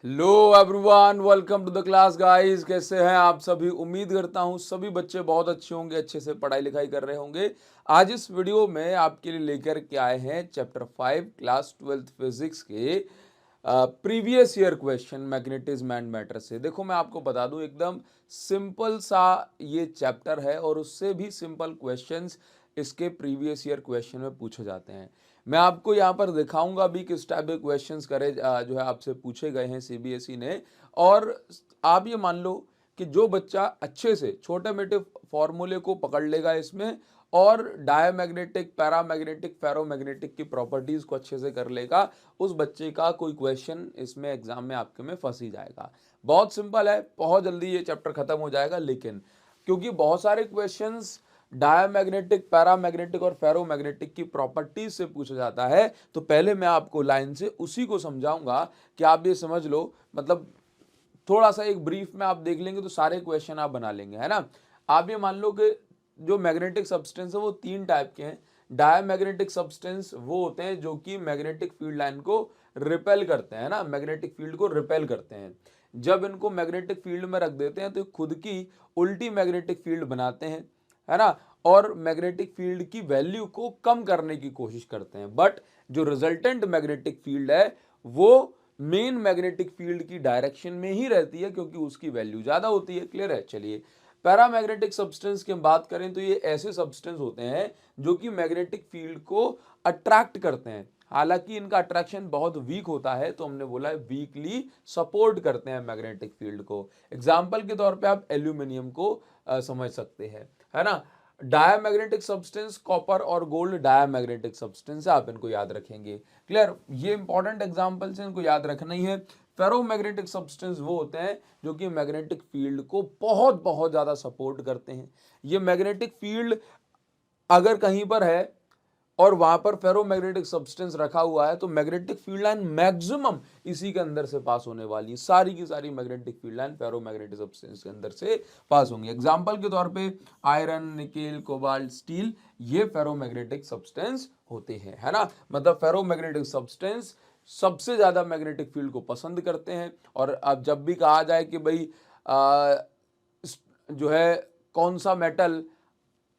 Hello everyone, welcome to the class guys. कैसे हैं आप सभी? उम्मीद करता हूं सभी बच्चे बहुत अच्छे होंगे, अच्छे से पढ़ाई लिखाई कर रहे होंगे। आज इस वीडियो में आपके लिए लेकर के आए हैं चैप्टर 5 क्लास 12th फिजिक्स के previous year question magnetism and matter से। देखो, मैं आपको बता दूं, एकदम सिंपल सा ये चैप्टर है और उससे भी सिंपल क्वेश्चंस इसके प्रीवियस ईयर क्वेश्चन में पूछे जाते हैं। मैं आपको यहाँ पर दिखाऊंगा भी किस टाइप के क्वेश्चंस करे जो है आपसे पूछे गए हैं सीबीएसई ने। और आप ये मान लो कि जो बच्चा अच्छे से छोटे मोटे फॉर्मूले को पकड़ लेगा इसमें, और डायमैग्नेटिक, पैरामैग्नेटिक, फेरोमैग्नेटिक की प्रॉपर्टीज को अच्छे से कर लेगा, उस बच्चे का कोई क्वेश्चन इसमें एग्जाम में आपके में फंस ही जाएगा। बहुत सिंपल है, बहुत जल्दी ये चैप्टर खत्म हो जाएगा। लेकिन क्योंकि बहुत सारे क्वेश्चंस डायमैग्नेटिक, पैरामैग्नेटिक और फेरोमैग्नेटिक की प्रॉपर्टीज से पूछा जाता है, तो पहले मैं आपको लाइन से उसी को समझाऊंगा कि आप ये समझ लो। मतलब थोड़ा सा एक ब्रीफ में आप देख लेंगे तो सारे क्वेश्चन आप बना लेंगे, है ना। आप ये मान लो कि जो मैग्नेटिक सब्सटेंस है वो तीन टाइप के हैं। डायमैग्नेटिक सब्सटेंस वो होते हैं जो कि मैग्नेटिक फील्ड लाइन को रिपेल करते हैं ना, मैग्नेटिक फील्ड को रिपेल करते हैं। जब इनको मैग्नेटिक फील्ड में रख देते हैं तो खुद की उल्टी मैग्नेटिक फील्ड बनाते हैं, है ना। और मैग्नेटिक फील्ड की वैल्यू को कम करने की कोशिश करते हैं, बट जो रिजल्टेंट मैग्नेटिक फील्ड है वो मेन मैग्नेटिक फील्ड की डायरेक्शन में ही रहती है, क्योंकि उसकी वैल्यू ज्यादा होती है। क्लियर है? चलिए, पैरामैग्नेटिक सब्सटेंस की हम बात करें तो ये ऐसे सब्सटेंस होते हैं जो कि मैग्नेटिक फील्ड को अट्रैक्ट करते हैं। हालांकि इनका अट्रैक्शन बहुत वीक होता है, तो हमने बोला है वीकली सपोर्ट करते हैं मैग्नेटिक फील्ड को। एग्जाम्पल के तौर पे आप एल्यूमिनियम को समझ सकते हैं, है ना। डायमैग्नेटिक सब्सटेंस कॉपर और गोल्ड डायमैग्नेटिक सब्सटेंस है, आप इनको याद रखेंगे। क्लियर? ये इंपॉर्टेंट एग्जांपल्स हैं, इनको याद रखना ही है। फेरोमैग्नेटिक सब्सटेंस वो होते हैं जो कि मैग्नेटिक फील्ड को बहुत बहुत ज्यादा सपोर्ट करते हैं। ये मैग्नेटिक फील्ड अगर कहीं पर है और वहां पर फेरोमैग्नेटिक सब्सटेंस रखा हुआ है, तो मैग्नेटिक फील्ड लाइन मैक्सिमम इसी के अंदर से पास होने वाली है। सारी की सारी magnetic field line ferromagnetic substance के अंदर से पास होंगी। एग्जांपल के तौर पे आयरन, निकेल, कोबाल्ट, स्टील, ये फेरोमैग्नेटिक सब्सटेंस होते हैं, है ना। मतलब फेरोमैग्नेटिक सब्सटेंस सबसे ज्यादा मैग्नेटिक फील्ड को पसंद करते हैं। और अब जब भी कहा जाए कि भाई जो है कौन सा मेटल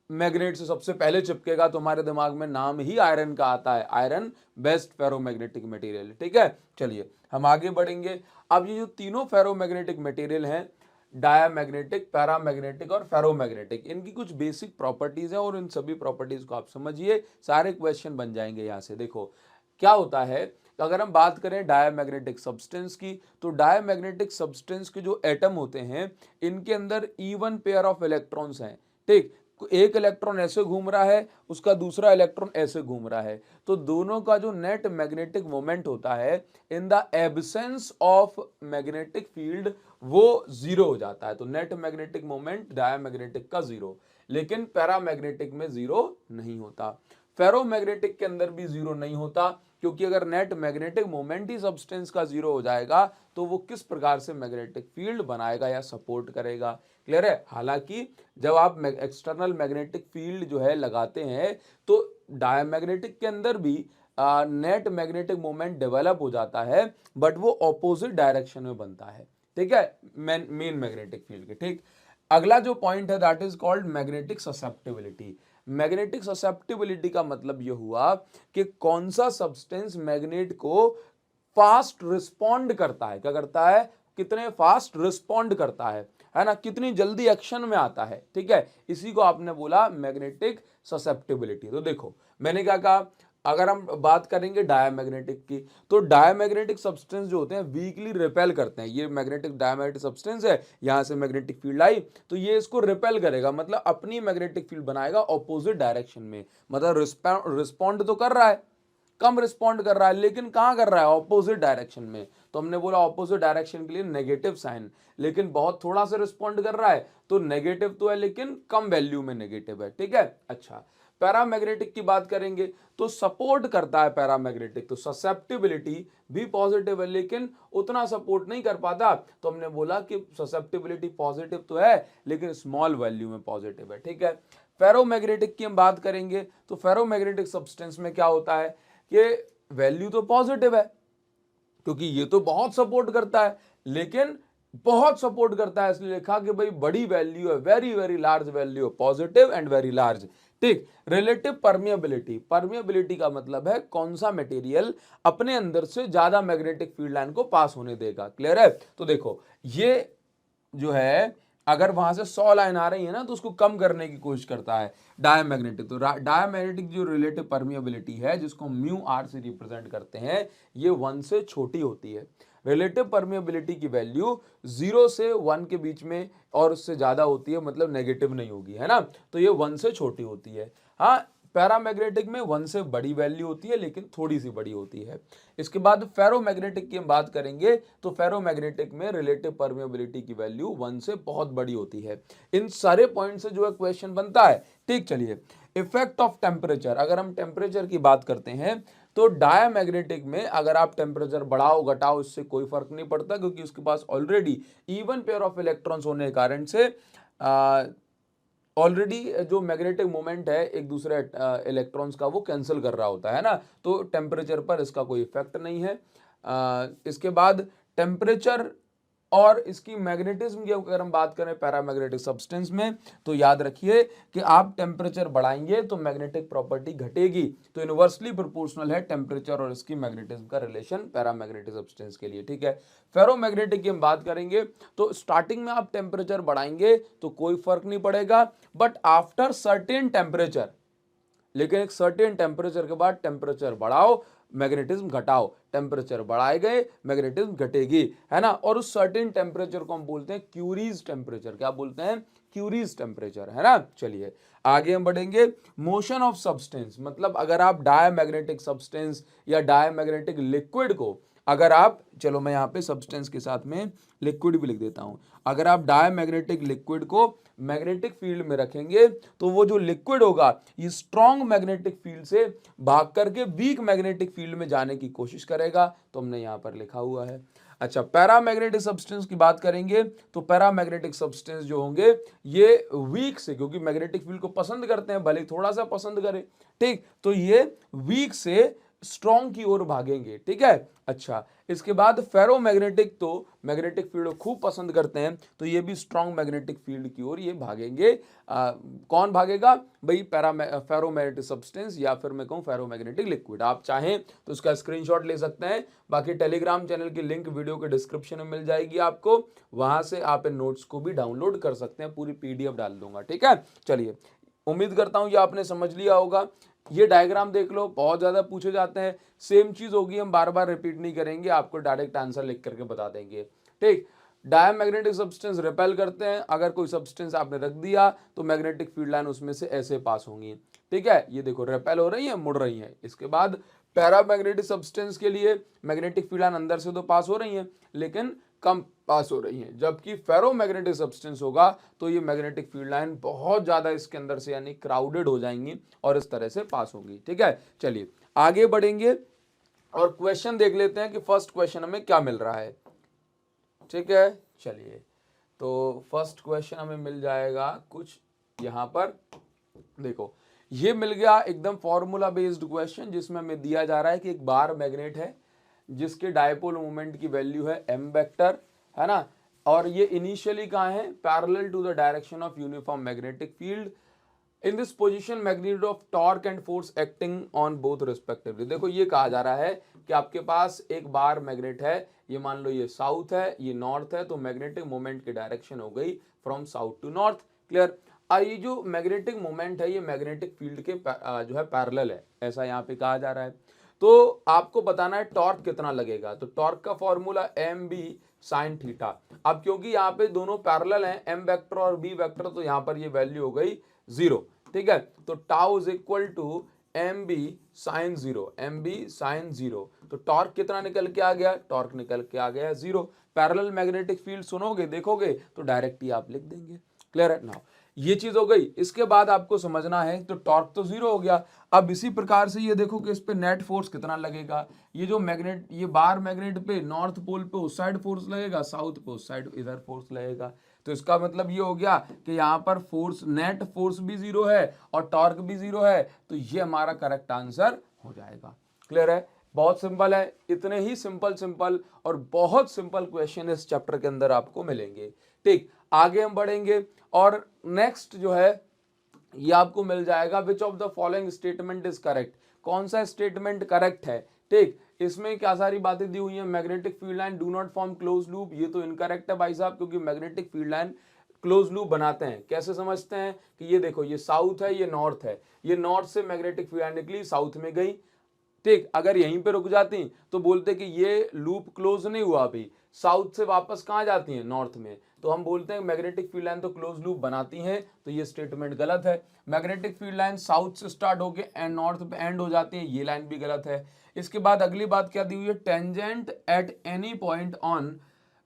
मैग्नेट से सबसे पहले चिपकेगा, तो हमारे दिमाग में नाम ही आयरन का आता है। आयरन बेस्ट फेरोमैग्नेटिक मटेरियल, ठीक है। चलिए हम आगे बढ़ेंगे। अब ये जो तीनों फेरोमैग्नेटिक मटेरियल हैं, डायमैग्नेटिक, पैरामैग्नेटिक और फेरोमैग्नेटिक, इनकी कुछ बेसिक प्रॉपर्टीज है और इन सभी प्रॉपर्टीज को आप समझिए, सारे क्वेश्चन बन जाएंगे यहां से। देखो क्या होता है, अगर हम बात करें डायमैग्नेटिक सब्सटेंस की, तो डायमैग्नेटिक सब्सटेंस के जो एटम होते हैं, इनके अंदर इवन पेयर ऑफ इलेक्ट्रॉन्स हैं। ठीक, एक इलेक्ट्रॉन ऐसे घूम रहा है, उसका दूसरा इलेक्ट्रॉन ऐसे घूम रहा है, तो दोनों का जो नेट मैग्नेटिक मोमेंट होता है in the absence of magnetic field, वो जीरो हो जाता है। तो नेट मैग्नेटिक मोमेंट डायमैग्नेटिक का जीरो, लेकिन पैरामैग्नेटिक में जीरो नहीं होता। फेरोमैग्नेटिक के अंदर भी जीरो नहीं होता, क्योंकि अगर नेट मैग्नेटिक मोमेंट ही सब्सटेंस का जीरो हो जाएगा तो वो किस प्रकार से मैग्नेटिक फील्ड बनाएगा या सपोर्ट करेगा। क्लियर है? हालांकि जब आप एक्सटर्नल मैग्नेटिक फील्ड जो है लगाते हैं, तो डायमैग्नेटिक के अंदर भी नेट मैग्नेटिक मोमेंट डेवलप हो जाता है, बट वो ऑपोजिट डायरेक्शन में बनता है। ठीक है, मेन मैग्नेटिक फील्ड के। ठीक, अगला जो पॉइंट है that is called magnetic susceptibility. Magnetic susceptibility का मतलब यह हुआ कि कौन सा सब्सटेंस मैग्नेट को फास्ट रिस्पॉन्ड करता है। क्या करता है? कितने फास्ट रिस्पॉन्ड करता है ना, कितनी जल्दी एक्शन में आता है। ठीक है, इसी को आपने बोला मैग्नेटिक ससेप्टिबिलिटी। तो देखो मैंने क्या कहा, अगर हम बात करेंगे डायमैग्नेटिक की, तो डायमैग्नेटिक सब्सटेंस जो होते हैं वीकली रिपेल करते हैं। ये मैग्नेटिक डायमैग्नेटिक सब्सटेंस है, यहां से मैग्नेटिक फील्ड आई तो ये इसको रिपेल करेगा, मतलब अपनी मैग्नेटिक फील्ड बनाएगा ऑपोजिट डायरेक्शन में। मतलब रिस्पॉन्ड तो कर रहा है, कम रिस्पॉन्ड कर रहा है, लेकिन कहां कर रहा है? ऑपोजिट डायरेक्शन में। तो हमने बोला ऑपोजिट डायरेक्शन के लिए नेगेटिव साइन, लेकिन बहुत थोड़ा सा रिस्पॉन्ड कर रहा है, तो नेगेटिव तो है लेकिन कम वैल्यू में नेगेटिव है। ठीक है, अच्छा। पैरामैग्नेटिक की बात करेंगे तो सपोर्ट करता है पैरामैग्नेटिक, तो ससेप्टिबिलिटी भी पॉजिटिव है लेकिन उतना सपोर्ट नहीं कर पाता। तो हमने बोला कि ससेप्टिबिलिटी पॉजिटिव तो है लेकिन स्मॉल वैल्यू में पॉजिटिव है। ठीक है, फेरोमैग्नेटिक की हम बात करेंगे तो फेरोमैग्नेटिक सब्सटेंस में क्या होता है कि वैल्यू तो पॉजिटिव है, क्योंकि ये तो बहुत सपोर्ट करता है, लेकिन बहुत सपोर्ट करता है इसलिए लिखा कि भाई बड़ी वैल्यू है, very very large value, positive and very large. ठीक। रिलेटिव परमिएबिलिटी, परमिएबिलिटी का मतलब है कौन सा मटेरियल अपने अंदर से ज्यादा मैग्नेटिक फील्ड लाइन को पास होने देगा। क्लियर है? तो देखो ये जो है अगर वहां से 100 लाइन आ रही है ना तो उसको कम करने की कोशिश करता है डायमैग्नेटिक। तो डायमैग्नेटिक जो रिलेटिव परमिएबिलिटी है जिसको म्यू आर से रिप्रेजेंट करते हैं, ये 1 से छोटी होती है। रिलेटिव परमिएबिलिटी की वैल्यू 0 से 1 के बीच में और उससे ज्यादा होती है, मतलब नेगेटिव नहीं होगी, है ना। तो ये 1 से छोटी होती है। हाँ, पैरामैग्नेटिक में 1 से बड़ी वैल्यू होती है लेकिन थोड़ी सी बड़ी होती है। इसके बाद फेरोमैग्नेटिक की हम बात करेंगे तो फेरोमैग्नेटिक में रिलेटिव परमिएबिलिटी की वैल्यू 1 से बहुत बड़ी होती है। इन सारे पॉइंट से जो है क्वेश्चन बनता है। ठीक, चलिए इफेक्ट ऑफ टेम्परेचर, अगर हम टेम्परेचर की बात करते हैं तो डायमैग्नेटिक में अगर आप टेम्परेचर बढ़ाओ घटाओ इससे कोई फर्क नहीं पड़ता, क्योंकि उसके पास already even pair of electrons होने के कारण से ऑलरेडी जो मैग्नेटिक मोमेंट है एक दूसरे इलेक्ट्रॉन्स का वो कैंसिल कर रहा होता है ना, तो टेम्परेचर पर इसका कोई इफेक्ट नहीं है। इसके बाद टेम्परेचर और इसकी मैग्नेटिज्म की अगर हम बात करें पैरामैग्नेटिक सब्सटेंस में, तो याद रखिए कि आप टेम्परेचर बढ़ाएंगे तो मैग्नेटिक प्रॉपर्टी घटेगी। तो इनवर्सली प्रोपोर्शनल है टेम्परेचर और इसकी मैग्नेटिज्म का रिलेशन पैरामैग्नेटिक सब्सटेंस के लिए। ठीक है। फेरोमैग्नेटिक की हम बात करेंगे तो स्टार्टिंग में आप टेम्परेचर बढ़ाएंगे तो कोई फर्क नहीं पड़ेगा, बट आफ्टर सर्टेन टेम्परेचर, लेकिन एक सर्टेन टेम्परेचर के बाद टेम्परेचर बढ़ाओ मैग्नेटिज्म घटाओ, टेम्परेचर बढ़ाए गए मैग्नेटिज्म घटेगी, है ना। और उस सर्टेन टेम्परेचर को हम बोलते हैं क्यूरीज टेम्परेचर। क्या बोलते हैं? क्यूरीज टेम्परेचर, है ना। चलिए आगे हम बढ़ेंगे। मोशन ऑफ सब्सटेंस, मतलब अगर आप डायमैग्नेटिक सब्सटेंस या डायमैग्नेटिक लिक्विड को, अगर आप, चलो मैं यहाँ पे सब्सटेंस के साथ में लिक्विड भी लिख देता हूं, अगर आप डायमैग्नेटिक लिक्विड को मैग्नेटिक फील्ड में रखेंगे तो वो जो लिक्विड होगा ये स्ट्रॉन्ग मैग्नेटिक फील्ड से भाग करके वीक मैग्नेटिक फील्ड में जाने की कोशिश करेगा। तो हमने यहाँ पर लिखा हुआ है। अच्छा, पैरामैग्नेटिक सब्सटेंस की बात करेंगे तो पैरामैग्नेटिक सब्सटेंस जो होंगे ये वीक से, क्योंकि मैग्नेटिक फील्ड को पसंद करते हैं, भले थोड़ा सा पसंद करें, ठीक, तो ये वीक से स्ट्रॉन्ग की ओर भागेंगे। ठीक है। अच्छा, इसके बाद फेरोमैग्नेटिक तो मैग्नेटिक फील्ड को खूब पसंद करते हैं, तो ये भी स्ट्रॉन्ग मैग्नेटिक फील्ड की ओर ये भागेंगे। कौन भागेगा भाई? फेरोमैग्नेटिक सब्सटेंस या फिर मैं कहूं फेरोमैग्नेटिक लिक्विड। आप चाहें तो उसका स्क्रीनशॉट ले सकते हैं। बाकी टेलीग्राम चैनल की लिंक वीडियो के डिस्क्रिप्शन में मिल जाएगी आपको, वहां से आप इन नोट्स को भी डाउनलोड कर सकते हैं, पूरी PDF डाल दूंगा। ठीक है। चलिए, उम्मीद करता हूं ये आपने समझ लिया होगा। ये डायग्राम देख लो, बहुत ज्यादा पूछे जाते हैं, सेम चीज होगी, हम बार बार रिपीट नहीं करेंगे, आपको डायरेक्ट आंसर लिख करके बता देंगे। ठीक। डायमैग्नेटिक सब्सटेंस रिपेल करते हैं, अगर कोई सब्सटेंस आपने रख दिया तो मैग्नेटिक फील्ड लाइन उसमें से ऐसे पास होंगी। ठीक है, ये देखो रिपेल हो रही है, मुड़ रही है। इसके बाद पैरामैग्नेटिक सब्सटेंस के लिए मैग्नेटिक फील्ड लाइन अंदर से तो पास हो रही है लेकिन कम पास हो रही है, जबकि फेरोमैग्नेटिक सब्सटेंस होगा तो ये मैग्नेटिक फील्ड लाइन बहुत ज्यादा इसके अंदर से यानी क्राउडेड हो जाएंगी और इस तरह से पास होंगी। ठीक है। चलिए आगे बढ़ेंगे और क्वेश्चन देख लेते हैं कि फर्स्ट क्वेश्चन हमें क्या मिल रहा है। ठीक है। चलिए, तो फर्स्ट क्वेश्चन हमें मिल जाएगा कुछ यहाँ पर, देखो ये मिल गया एकदम फॉर्मूला बेस्ड क्वेश्चन, जिसमें हमें दिया जा रहा है कि एक बार मैग्नेट है जिसके डायपोल मोमेंट की वैल्यू है m वेक्टर, है ना, और ये इनिशियली कहाँ है? Parallel to the direction of uniform magnetic field. In this position magnitude of torque and force acting on both respectively. देखो ये कहा जा रहा है कि आपके पास एक बार मैग्नेट है, ये मान लो ये साउथ है ये नॉर्थ है, तो मैग्नेटिक मोमेंट की डायरेक्शन हो गई from south to north. Clear? ये जो मैग्नेटिक मोमेंट है ये मैग्नेटिक फील्ड के जो है पैरेलल है, ऐसा यहाँ पे कहा जा रहा है। तो आपको बताना है टॉर्क कितना लगेगा, तो टॉर्क का फॉर्मूला mb sin थीटा। अब क्योंकि यहाँ पे दोनों पैरेलल हैं, m वेक्टर और b वेक्टर, तो यहाँ पर ये वैल्यू हो गई 0। ठीक है, तो tau is equal to mb sin 0, mb sin 0। तो टॉर्क कितना निकल के आ गया? टॉर्क निकल के आ गया 0। पैरेलल मैग्नेटिक फील्ड सुनोगे देखोगे तो डायरेक्ट ही आप लिख देंगे। क्लियर है? नाउ ये चीज हो गई। इसके बाद आपको समझना है, तो टॉर्क तो 0 हो गया। अब इसी प्रकार से ये देखो कि इस पे नेट फोर्स कितना लगेगा। ये जो मैग्नेट, ये बार मैग्नेट पे नॉर्थ पोल पे उस साइड फोर्स लगेगा, साउथ पे उस साइड इधर फोर्स लगेगा। तो इसका मतलब ये हो गया कि यहाँ पर फोर्स, नेट फोर्स भी 0 है और टॉर्क भी 0 है, तो ये हमारा करेक्ट आंसर हो जाएगा। क्लियर है? बहुत सिंपल है, इतने ही सिंपल और बहुत सिंपल क्वेश्चन इस चैप्टर के अंदर आपको मिलेंगे। ठीक, आगे हम बढ़ेंगे और नेक्स्ट जो है ये आपको मिल जाएगा, विच of the following statement is correct, कौन सा स्टेटमेंट करेक्ट है। ठीक, इसमें क्या सारी बातें दी हुई हैं, magnetic field line do not form close loop, ये तो इनकरेक्ट है भाई साहब, क्योंकि magnetic field line close loop बनाते हैं। कैसे समझते हैं कि ये देखो, ये साउथ है, ये नॉर्थ है, ये नॉर्थ से मैग्नेटिक फील्ड लाइन निकली, साउथ में गई। ठीक, अगर यहीं पे रुक जाती तो बोलते कि ये लूप क्लोज नहीं हुआ, अभी साउथ से वापस कहाँ जाती हैं, नॉर्थ में, तो हम बोलते हैं मैग्नेटिक फील्ड लाइन तो क्लोज लूप बनाती हैं, तो ये स्टेटमेंट गलत है। मैग्नेटिक फील्ड लाइन साउथ से स्टार्ट होके एंड नॉर्थ पे एंड हो जाती है, ये लाइन भी गलत है। इसके बाद अगली बात क्या दी हुई है, tangent at any point on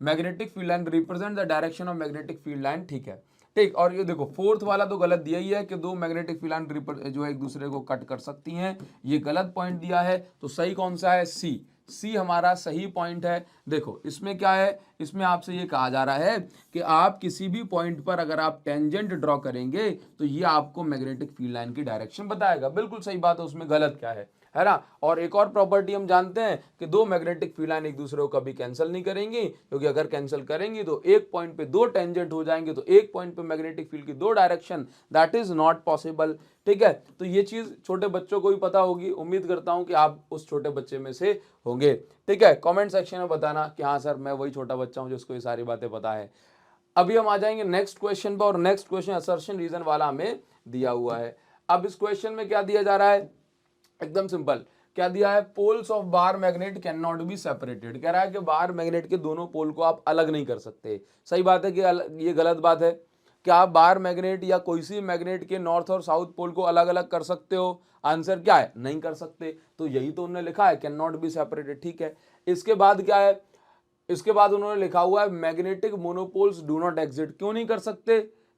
magnetic field line represent the direction of magnetic field line, ठीक है। ठीक, और ये देखो फोर्थ वाला तो गलत दिया ही है कि दो मैग्नेटिक फील्ड लाइन जो है एक दूसरे को कट कर सकती हैं, ये गलत पॉइंट दिया है। तो सही कौन सा है, सी, सी हमारा सही पॉइंट है। देखो इसमें क्या है, इसमें आपसे ये कहा जा रहा है कि आप किसी भी पॉइंट पर अगर आप टेंजेंट ड्रॉ करेंगे तो ये आपको मैग्नेटिक फील्ड लाइन की डायरेक्शन बताएगा, बिल्कुल सही बात है, उसमें गलत क्या है ना। और एक और प्रॉपर्टी हम जानते हैं कि दो मैग्नेटिक फील्ड लाइन एक दूसरे को कभी कैंसिल नहीं करेंगी, क्योंकि अगर कैंसिल करेंगी तो एक पॉइंट पे दो टेंजेंट हो जाएंगे, तो एक पॉइंट पे मैग्नेटिक फील्ड की दो direction, that is not possible. ठीक है, तो ये चीज छोटे बच्चों को भी पता होगी, उम्मीद करता हूं कि आप उस छोटे बच्चे में से होंगे। ठीक है, कमेंट सेक्शन में बताना कि हाँ सर मैं वही छोटा बच्चा हूं जिसको ये सारी बातें पता है। अभी हम आ जाएंगे नेक्स्ट क्वेश्चन पर, और नेक्स्ट क्वेश्चन असर्शन रीजन वाला हमें दिया हुआ है। अब इस क्वेश्चन में क्या दिया जा रहा है, एकदम सिंपल, क्या दिया है, poles of bar magnet can not be separated, कह रहा है कि बार मैग्नेट के दोनों पोल को आप अलग नहीं कर सकते। सही बात है कि ये गलत बात है। क्या आप बार मैग्नेट या कोई सी मैग्नेट के नॉर्थ और साउथ पोल को अलग अलग कर सकते हो, आंसर क्या है, नहीं कर सकते। तो यही तो उन्होंने लिखा है, कैन नॉट बी सेपरेटेड, ठीक है। इसके बाद क्या है, इसके बाद उन्होंने लिखा हुआ है magnetic monopoles do not exist, क्यों नहीं कर सकते,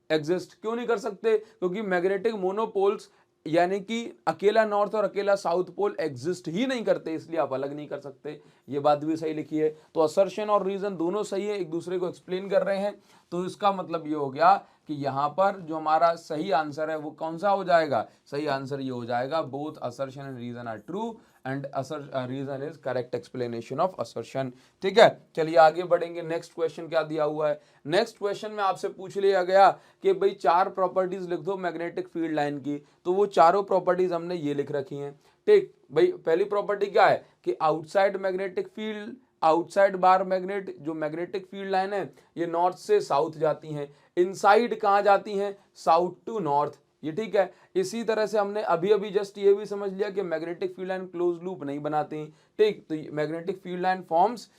एग्जिस्ट क्यों नहीं कर सकते, क्योंकि मैग्नेटिक मोनोपोल्स यानी कि अकेला नॉर्थ और अकेला साउथ पोल एग्जिस्ट ही नहीं करते, इसलिए आप अलग नहीं कर सकते। ये बात भी सही लिखी है। तो असर्शन और रीजन दोनों सही है, एक दूसरे को एक्सप्लेन कर रहे हैं। तो इसका मतलब ये हो गया कि यहाँ पर जो हमारा सही आंसर है वो कौन सा हो जाएगा, सही आंसर ये हो जाएगा, both assertion and reason are true and reason is correct explanation of assertion. ठीक है, चलिए आगे बढ़ेंगे। नेक्स्ट क्वेश्चन क्या दिया हुआ है, नेक्स्ट क्वेश्चन में आपसे पूछ लिया गया कि भाई चार प्रॉपर्टीज लिख दो मैग्नेटिक फील्ड लाइन की, तो वो चारों प्रॉपर्टीज हमने ये लिख रखी हैं। ठीक भाई, पहली प्रॉपर्टी क्या है कि outside magnetic field, outside bar magnet, जो मैग्नेटिक फील्ड लाइन है ये नॉर्थ से साउथ जाती हैं, इनसाइड कहाँ जाती हैं, साउथ टू नॉर्थ, ये ठीक है। इसी तरह से हमने अभी अभी जस्ट ये भी समझ लिया कि magnetic field line close loop नहीं बनाती। ठीक, तो मैग्नेटिक फील्ड लाइन फॉर्म्स,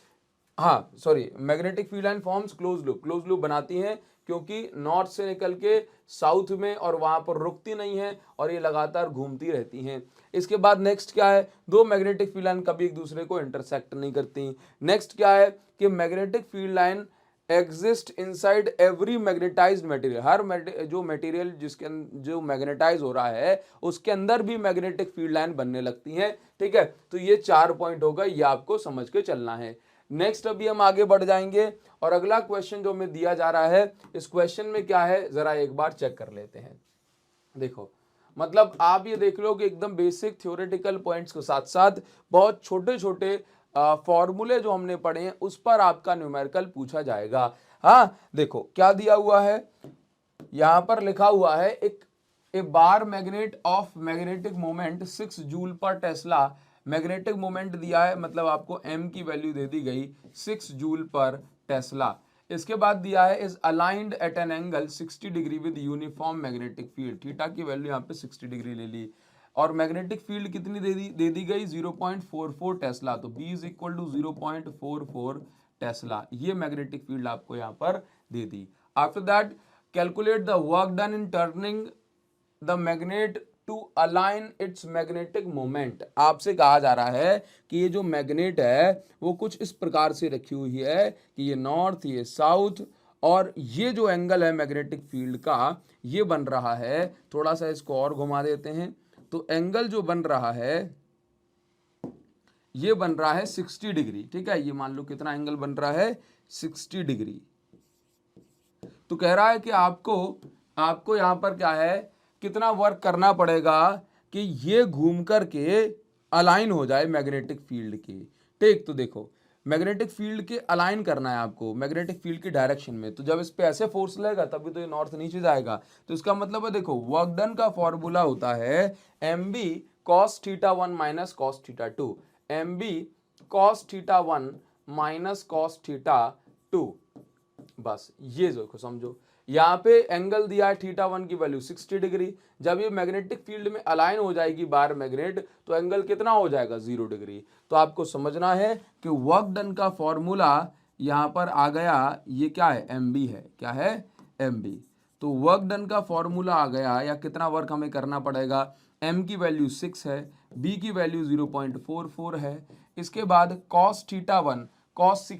हाँ sorry, magnetic field line forms close loop बनाती हैं, क्योंकि नॉर्थ से निकल के साउथ में और वहां पर रुकती नहीं है और ये लगातार घूमती रहती हैं। इसके बाद नेक्स्ट क्या है, दो मैग्नेटिक फील्ड लाइन कभी एक दूसरे को इंटरसेक्ट नहीं करती। नेक्स्ट क्या है कि magnetic field line exist inside every magnetized material, हर जो मटेरियल जिसके जो मैग्नेटाइज हो रहा है उसके अंदर भी मैग्नेटिक फील्ड लाइन बनने लगती हैं। ठीक है, तो ये 4 पॉइंट होगा, ये आपको समझ के चलना है। नेक्स्ट अभी हम आगे बढ़ जाएंगे और अगला क्वेश्चन जो हमें दिया जा रहा है, इस क्वेश्चन में क्या है जरा एक बार चेक कर लेते हैं। देखो मतलब आप ये देख लो कि एकदम बेसिक थ्योरेटिकल पॉइंट्स के साथ साथ बहुत छोटे छोटे फॉर्मूले जो हमने पढ़े हैं उस पर आपका न्यूमेरिकल पूछा जाएगा। हाँ देखो क्या दिया हुआ है, यहां पर लिखा हुआ है a bar magnet of magnetic moment 6 joule per tesla, magnetic moment दिया है, मतलब आपको m की वैल्यू दे दी गई 6 जूल पर टेस्ला। इसके बाद दिया है is aligned at an angle 60 degree with uniform magnetic field, theta की वैल्यू यहाँ पे 60 डिग्री ले ली, और मैग्नेटिक फील्ड कितनी दे दी गई 0.44 टेस्ला, तो B is equal to 0.44 tesla, ये मैग्नेटिक फील्ड आपको यहाँ पर दे दी। After that calculate the work done in turning the magnet to align its magnetic moment, आपसे कहा जा रहा है कि ये जो मैग्नेट है वो कुछ इस प्रकार से रखी हुई है कि ये नॉर्थ, ये साउथ, और ये जो एंगल है मैग्नेटिक फील्ड का ये बन रहा है, थोड़ा सा इसको और घुमा देते हैं, तो एंगल जो बन रहा है ये बन रहा है 60 डिग्री। ठीक है, ये मान लो कितना एंगल बन रहा है 60 डिग्री। तो कह रहा है कि आपको यहां पर क्या है, कितना वर्क करना पड़ेगा कि ये घूम करके अलाइन हो जाए मैग्नेटिक फील्ड के। ठीक, तो देखो मैग्नेटिक फील्ड के अलाइन करना है आपको मैग्नेटिक फील्ड की डायरेक्शन में, तो जब इस पे ऐसे फोर्स लगेगा तभी तो ये नॉर्थ नीचे जाएगा। तो इसका मतलब है देखो वर्क डन का फॉर्मूला होता है M B cos theta one minus cos theta two, M B cos theta one minus cos theta two. बस ये देखो समझो, यहाँ पे एंगल दिया है थीटा वन की वैल्यू 60 डिग्री। जब ये मैग्नेटिक फील्ड में अलाइन हो जाएगी बार मैग्नेट तो एंगल कितना हो जाएगा 0 डिग्री। तो आपको समझना है कि वर्क डन का फॉर्मूला यहाँ पर आ गया, ये क्या है एम बी है, क्या है एम बी। तो वर्क डन का फॉर्मूला आ गया, या कितना वर्क हमें करना पड़ेगा, m की वैल्यू 6 है, b की वैल्यू 0.44 है। इसके बाद cos theta one cos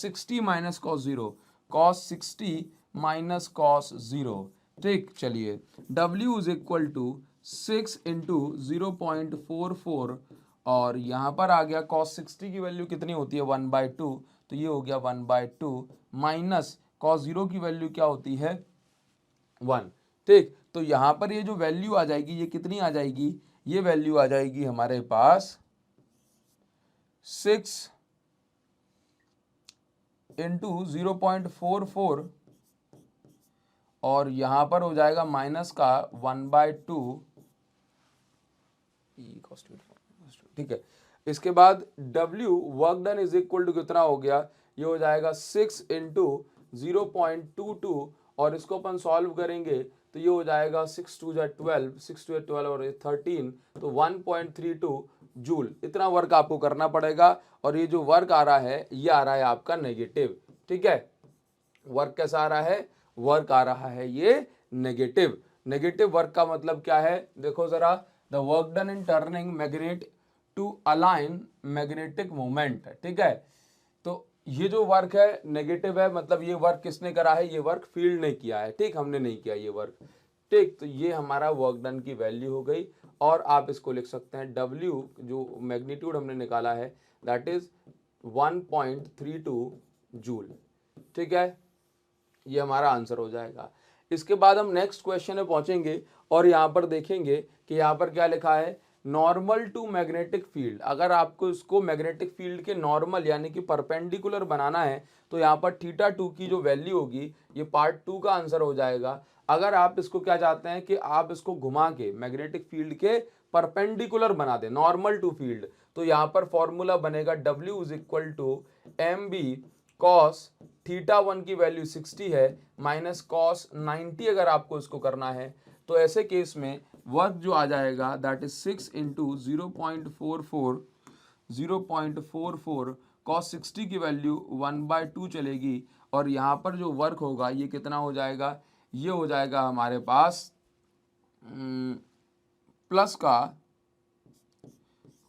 60 minus cos 0 cos 60 minus cos 0। ठीक, चलिए w is equal to 6 into 0.44 और यहाँ पर आ गया cos 60 की वैल्यू कितनी होती है 1/2, तो ये हो गया 1/2 माइनस cos 0 की वैल्यू क्या होती है 1। ठीक, तो यहाँ पर ये जो वैल्यू आ जाएगी ये कितनी आ जाएगी, ये वैल्यू आ जाएगी हमारे पास 6 इंटू 0.44 और यहाँ पर हो जाएगा माइनस का 1/2। ठीक है, इसके बाद W work done is equal to कितना हो गया, ये हो जाएगा 6 इंटू 0.22 और इसको अपन सॉल्व करेंगे तो ये हो जाएगा 6 2 12 और 13, तो 1.32 जूल। इतना वर्क आपको करना पड़ेगा और ये जो वर्क आ रहा है ये आ रहा है आपका नेगेटिव। ठीक है, वर्क कैसा आ रहा है, वर्क आ रहा है ये नेगेटिव। नेगेटिव वर्क का मतलब क्या है, देखो जरा, the work done in turning magnet to align magnetic moment. ठीक है, तो ये जो वर्क है नेगेटिव है, मतलब ये वर्क किसने करा है, ये वर्क फील्ड ने किया है। ठीक, हमने नहीं किया ये वर्क। ठीक, तो ये हमारा वर्क डन की वैल्यू हो गई और आप इसको लिख सकते हैं W जो मैग्नीट्यूड हमने निकाला है दैट इज 1.32 जूल। ठीक है, ये हमारा आंसर हो जाएगा। इसके बाद हम नेक्स्ट क्वेश्चन में पहुंचेंगे और यहाँ पर देखेंगे कि यहाँ पर क्या लिखा है, नॉर्मल टू मैग्नेटिक फील्ड। अगर आपको इसको मैग्नेटिक फील्ड के नॉर्मल यानी कि परपेंडिकुलर बनाना है तो यहाँ पर थीटा टू की जो वैल्यू होगी ये पार्ट 2 का आंसर हो जाएगा। अगर आप इसको क्या चाहते हैं कि आप इसको घुमा के मैग्नेटिक फील्ड के परपेंडिकुलर बना दें नॉर्मल टू फील्ड, तो यहाँ पर फॉर्मूला बनेगा W is equal to M B cos theta one की वैल्यू 60 है माइनस कॉस 90 अगर आपको इसको करना है, तो ऐसे केस में वर्क जो आ जाएगा दैट इज 6 इंटू 0.44 कॉस 60 की वैल्यू 1/2 चलेगी और यहाँ पर जो वर्क होगा ये कितना हो जाएगा, ये हो जाएगा हमारे पास प्लस का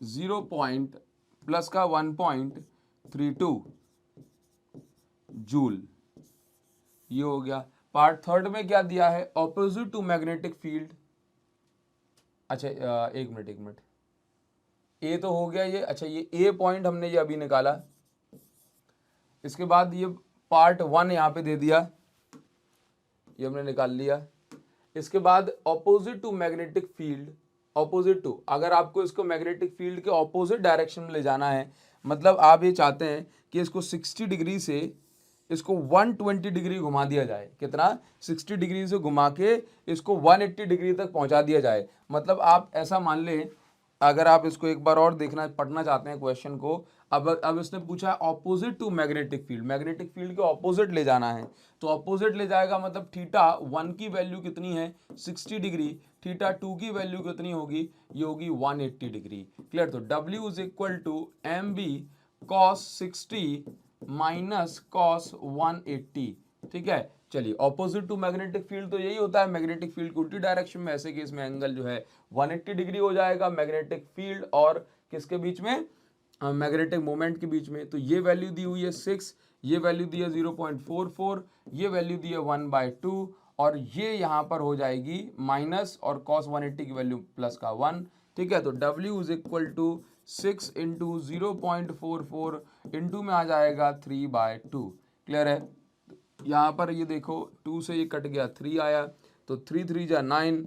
1.32 जूल। ये हो गया। पार्ट थर्ड में क्या दिया है, ऑपोजिट टू मैग्नेटिक फील्ड। अच्छा एक मिनट, ए तो हो गया ये। अच्छा, ये ए पॉइंट हमने ये अभी निकाला। इसके बाद ये पार्ट 1 यहाँ पे दे दिया, ये हमने निकाल लिया। इसके बाद opposite to magnetic field, opposite to, अगर आपको इसको मैग्नेटिक फील्ड के ऑपोजिट डायरेक्शन में ले जाना है, मतलब आप ये चाहते हैं कि इसको 60 डिग्री से इसको 120 डिग्री घुमा दिया जाए। कितना, 60 डिग्री से घुमा के इसको 180 डिग्री तक पहुंचा दिया जाए। मतलब आप ऐसा मान लें, अगर आप इसको एक बार और देखना पढ़ना चाहते हैं क्वेश्चन को, अब इसने पूछा ऑपोजिट टू मैग्नेटिक फील्ड के ऑपोजिट ले जाना है, तो ऑपोजिट ले जाएगा मतलब थीटा वन की वैल्यू कितनी है 60 डिग्री, थीटा टू की वैल्यू कितनी होगी, ये होगी 180 डिग्री। क्लियर, तो W is equal to M B cos 60 minus cos 180। ठीक है, चलिए ऑपोजिट टू मैग्नेटिक फील्ड तो यही होता है, मैग्नेटिक फील्ड की उल्टी डायरेक्शन में, ऐसे केस में एंगल जो है 180 डिग्री हो जाएगा मैग्नेटिक फील्ड और किसके बीच में, मैग्नेटिक मोमेंट के बीच में। तो ये वैल्यू दी हुई है 6, ये वैल्यू दी है 0.44, ये वैल्यू दी है 1/2 और ये यहाँ पर हो जाएगी माइनस और cos 180 की वैल्यू प्लस का 1। ठीक है, तो W is equal to 6 into 0.44 into में आ जाएगा 3/2। क्लियर है, यहाँ पर ये देखो 2 से ये कट गया 3 आया, तो 3 3 जा 9,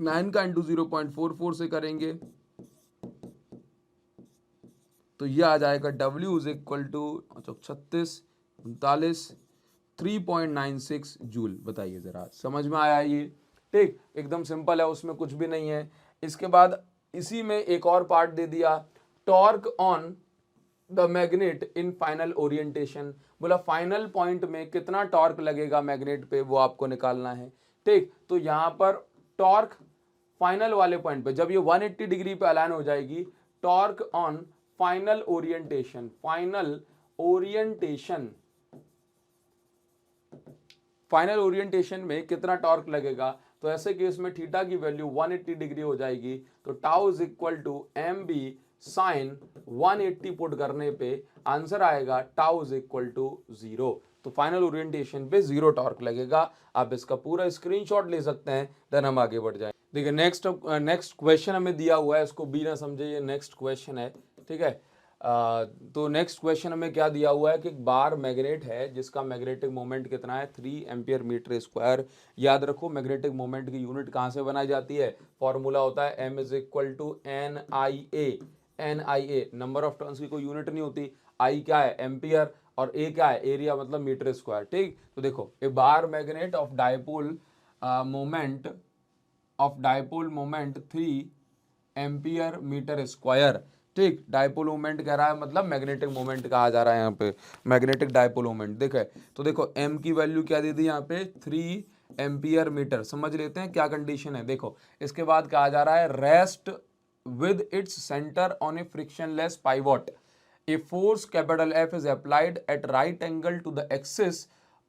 9 का इंटू 0.44 से करेंगे तो ये आ जाएगा W is equal to 36 39 3.96 joule. बताइए जरा, समझ में आया ये? ठीक, एकदम सिंपल है, उसमें कुछ भी नहीं है। इसके बाद इसी में एक और पार्ट दे दिया, torque on the magnet in final orientation. बोला फाइनल पॉइंट में कितना टॉर्क लगेगा मैग्नेट पे, वो आपको निकालना है। ठीक, तो यहां पर टॉर्क फाइनल वाले पॉइंट पे जब ये 180 डिग्री पे अलाइन हो जाएगी, torque on final orientation, final orientation, final orientation में कितना टॉर्क लगेगा, तो ऐसे केस में थीटा की वैल्यू 180 डिग्री हो जाएगी। तो tau is equal to M B sine 180 put करने पे आंसर आएगा टाउ इज इक्वल टू 0। तो फाइनल ओरिएंटेशन पे 0 टॉर्क लगेगा। आप इसका पूरा स्क्रीनशॉट ले सकते हैं, देन हम आगे बढ़ जाएं। देखिए नेक्स्ट क्वेश्चन हमें दिया हुआ है, इसको बी ना समझे, ये नेक्स्ट क्वेश्चन है। ठीक है, तो नेक्स्ट क्वेश्चन हमें क्या दिया हुआ है कि एक बार मैग्नेट है जिसका मैग्नेटिक मोमेंट कितना है 3 एम्पियर मीटर स्क्वायर। याद रखो मैग्नेटिक मोमेंट की यूनिट कहाँ से बनाई जाती है, फॉर्मूला होता है m is equal to NIA। Number of turns की कोई यूनिट नहीं होती, I क्या है एम्पियर और A क्या है एरिया, मतलब मीटर स्क्वायर। ठीक, तो देखो a bar magnet of dipole moment 3 ampere metre square. ठीक, डायपोल मोमेंट कह रहा है, मतलब मैग्नेटिक मोमेंट कहा जा रहा है यहाँ पे, मैग्नेटिक डायपोल मोमेंट। देखे तो देखो m की वैल्यू क्या दे दी यहाँ पे 3 एम्पियर मीटर। समझ लेते हैं क्या कंडीशन है। देखो इसके बाद कहा जा रहा है rest with its centre on A frictionless pivot, a force capital F is applied at right angle to the axis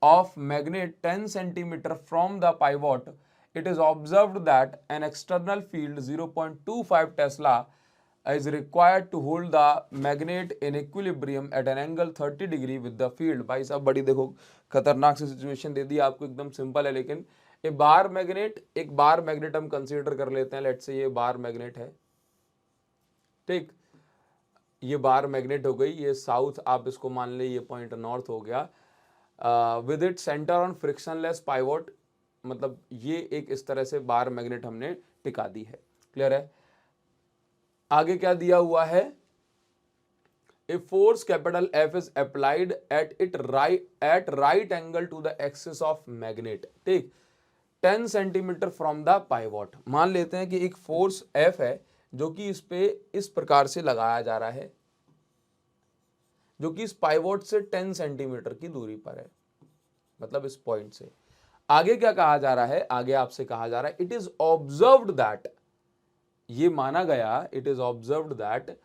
of magnet 10 centimeter from the pivot. It is observed that an external field 0.25 Tesla is required to hold the magnet in equilibrium at an angle 30 degree with the field। भाई साहब बड़ी देखो खतरनाक सी situation दे दी आपको, एकदम simple है लेकिन एक बार मैग्नेट हम कंसीडर कर लेते हैं। लेट्स से ये बार मैग्नेट है। ठीक, ये बार मैग्नेट हो गई, ये साउथ आप इसको मान ले, ये पॉइंट नॉर्थ हो गया। With it centre on frictionless pivot, मतलब ये एक इस तरह से बार मैग्नेट हमने टिका दी है। क्लियर है? आगे क्या दिया हुआ है, a force capital F is applied at right angle to the axis of magnet. ठीक, 10 सेंटीमीटर फ्रॉम द पाइवोट। मान लेते हैं कि एक फोर्स F है जो कि इस पे इस प्रकार से लगाया जा रहा है, जो कि इस पाइवोट से 10 सेंटीमीटर की दूरी पर है, मतलब इस पॉइंट से। आगे क्या कहा जा रहा है, आगे आपसे कहा जा रहा है इट इज ऑब्जर्व्ड दैट, ये माना गया, इट इज ऑब्जर्व्ड दैट,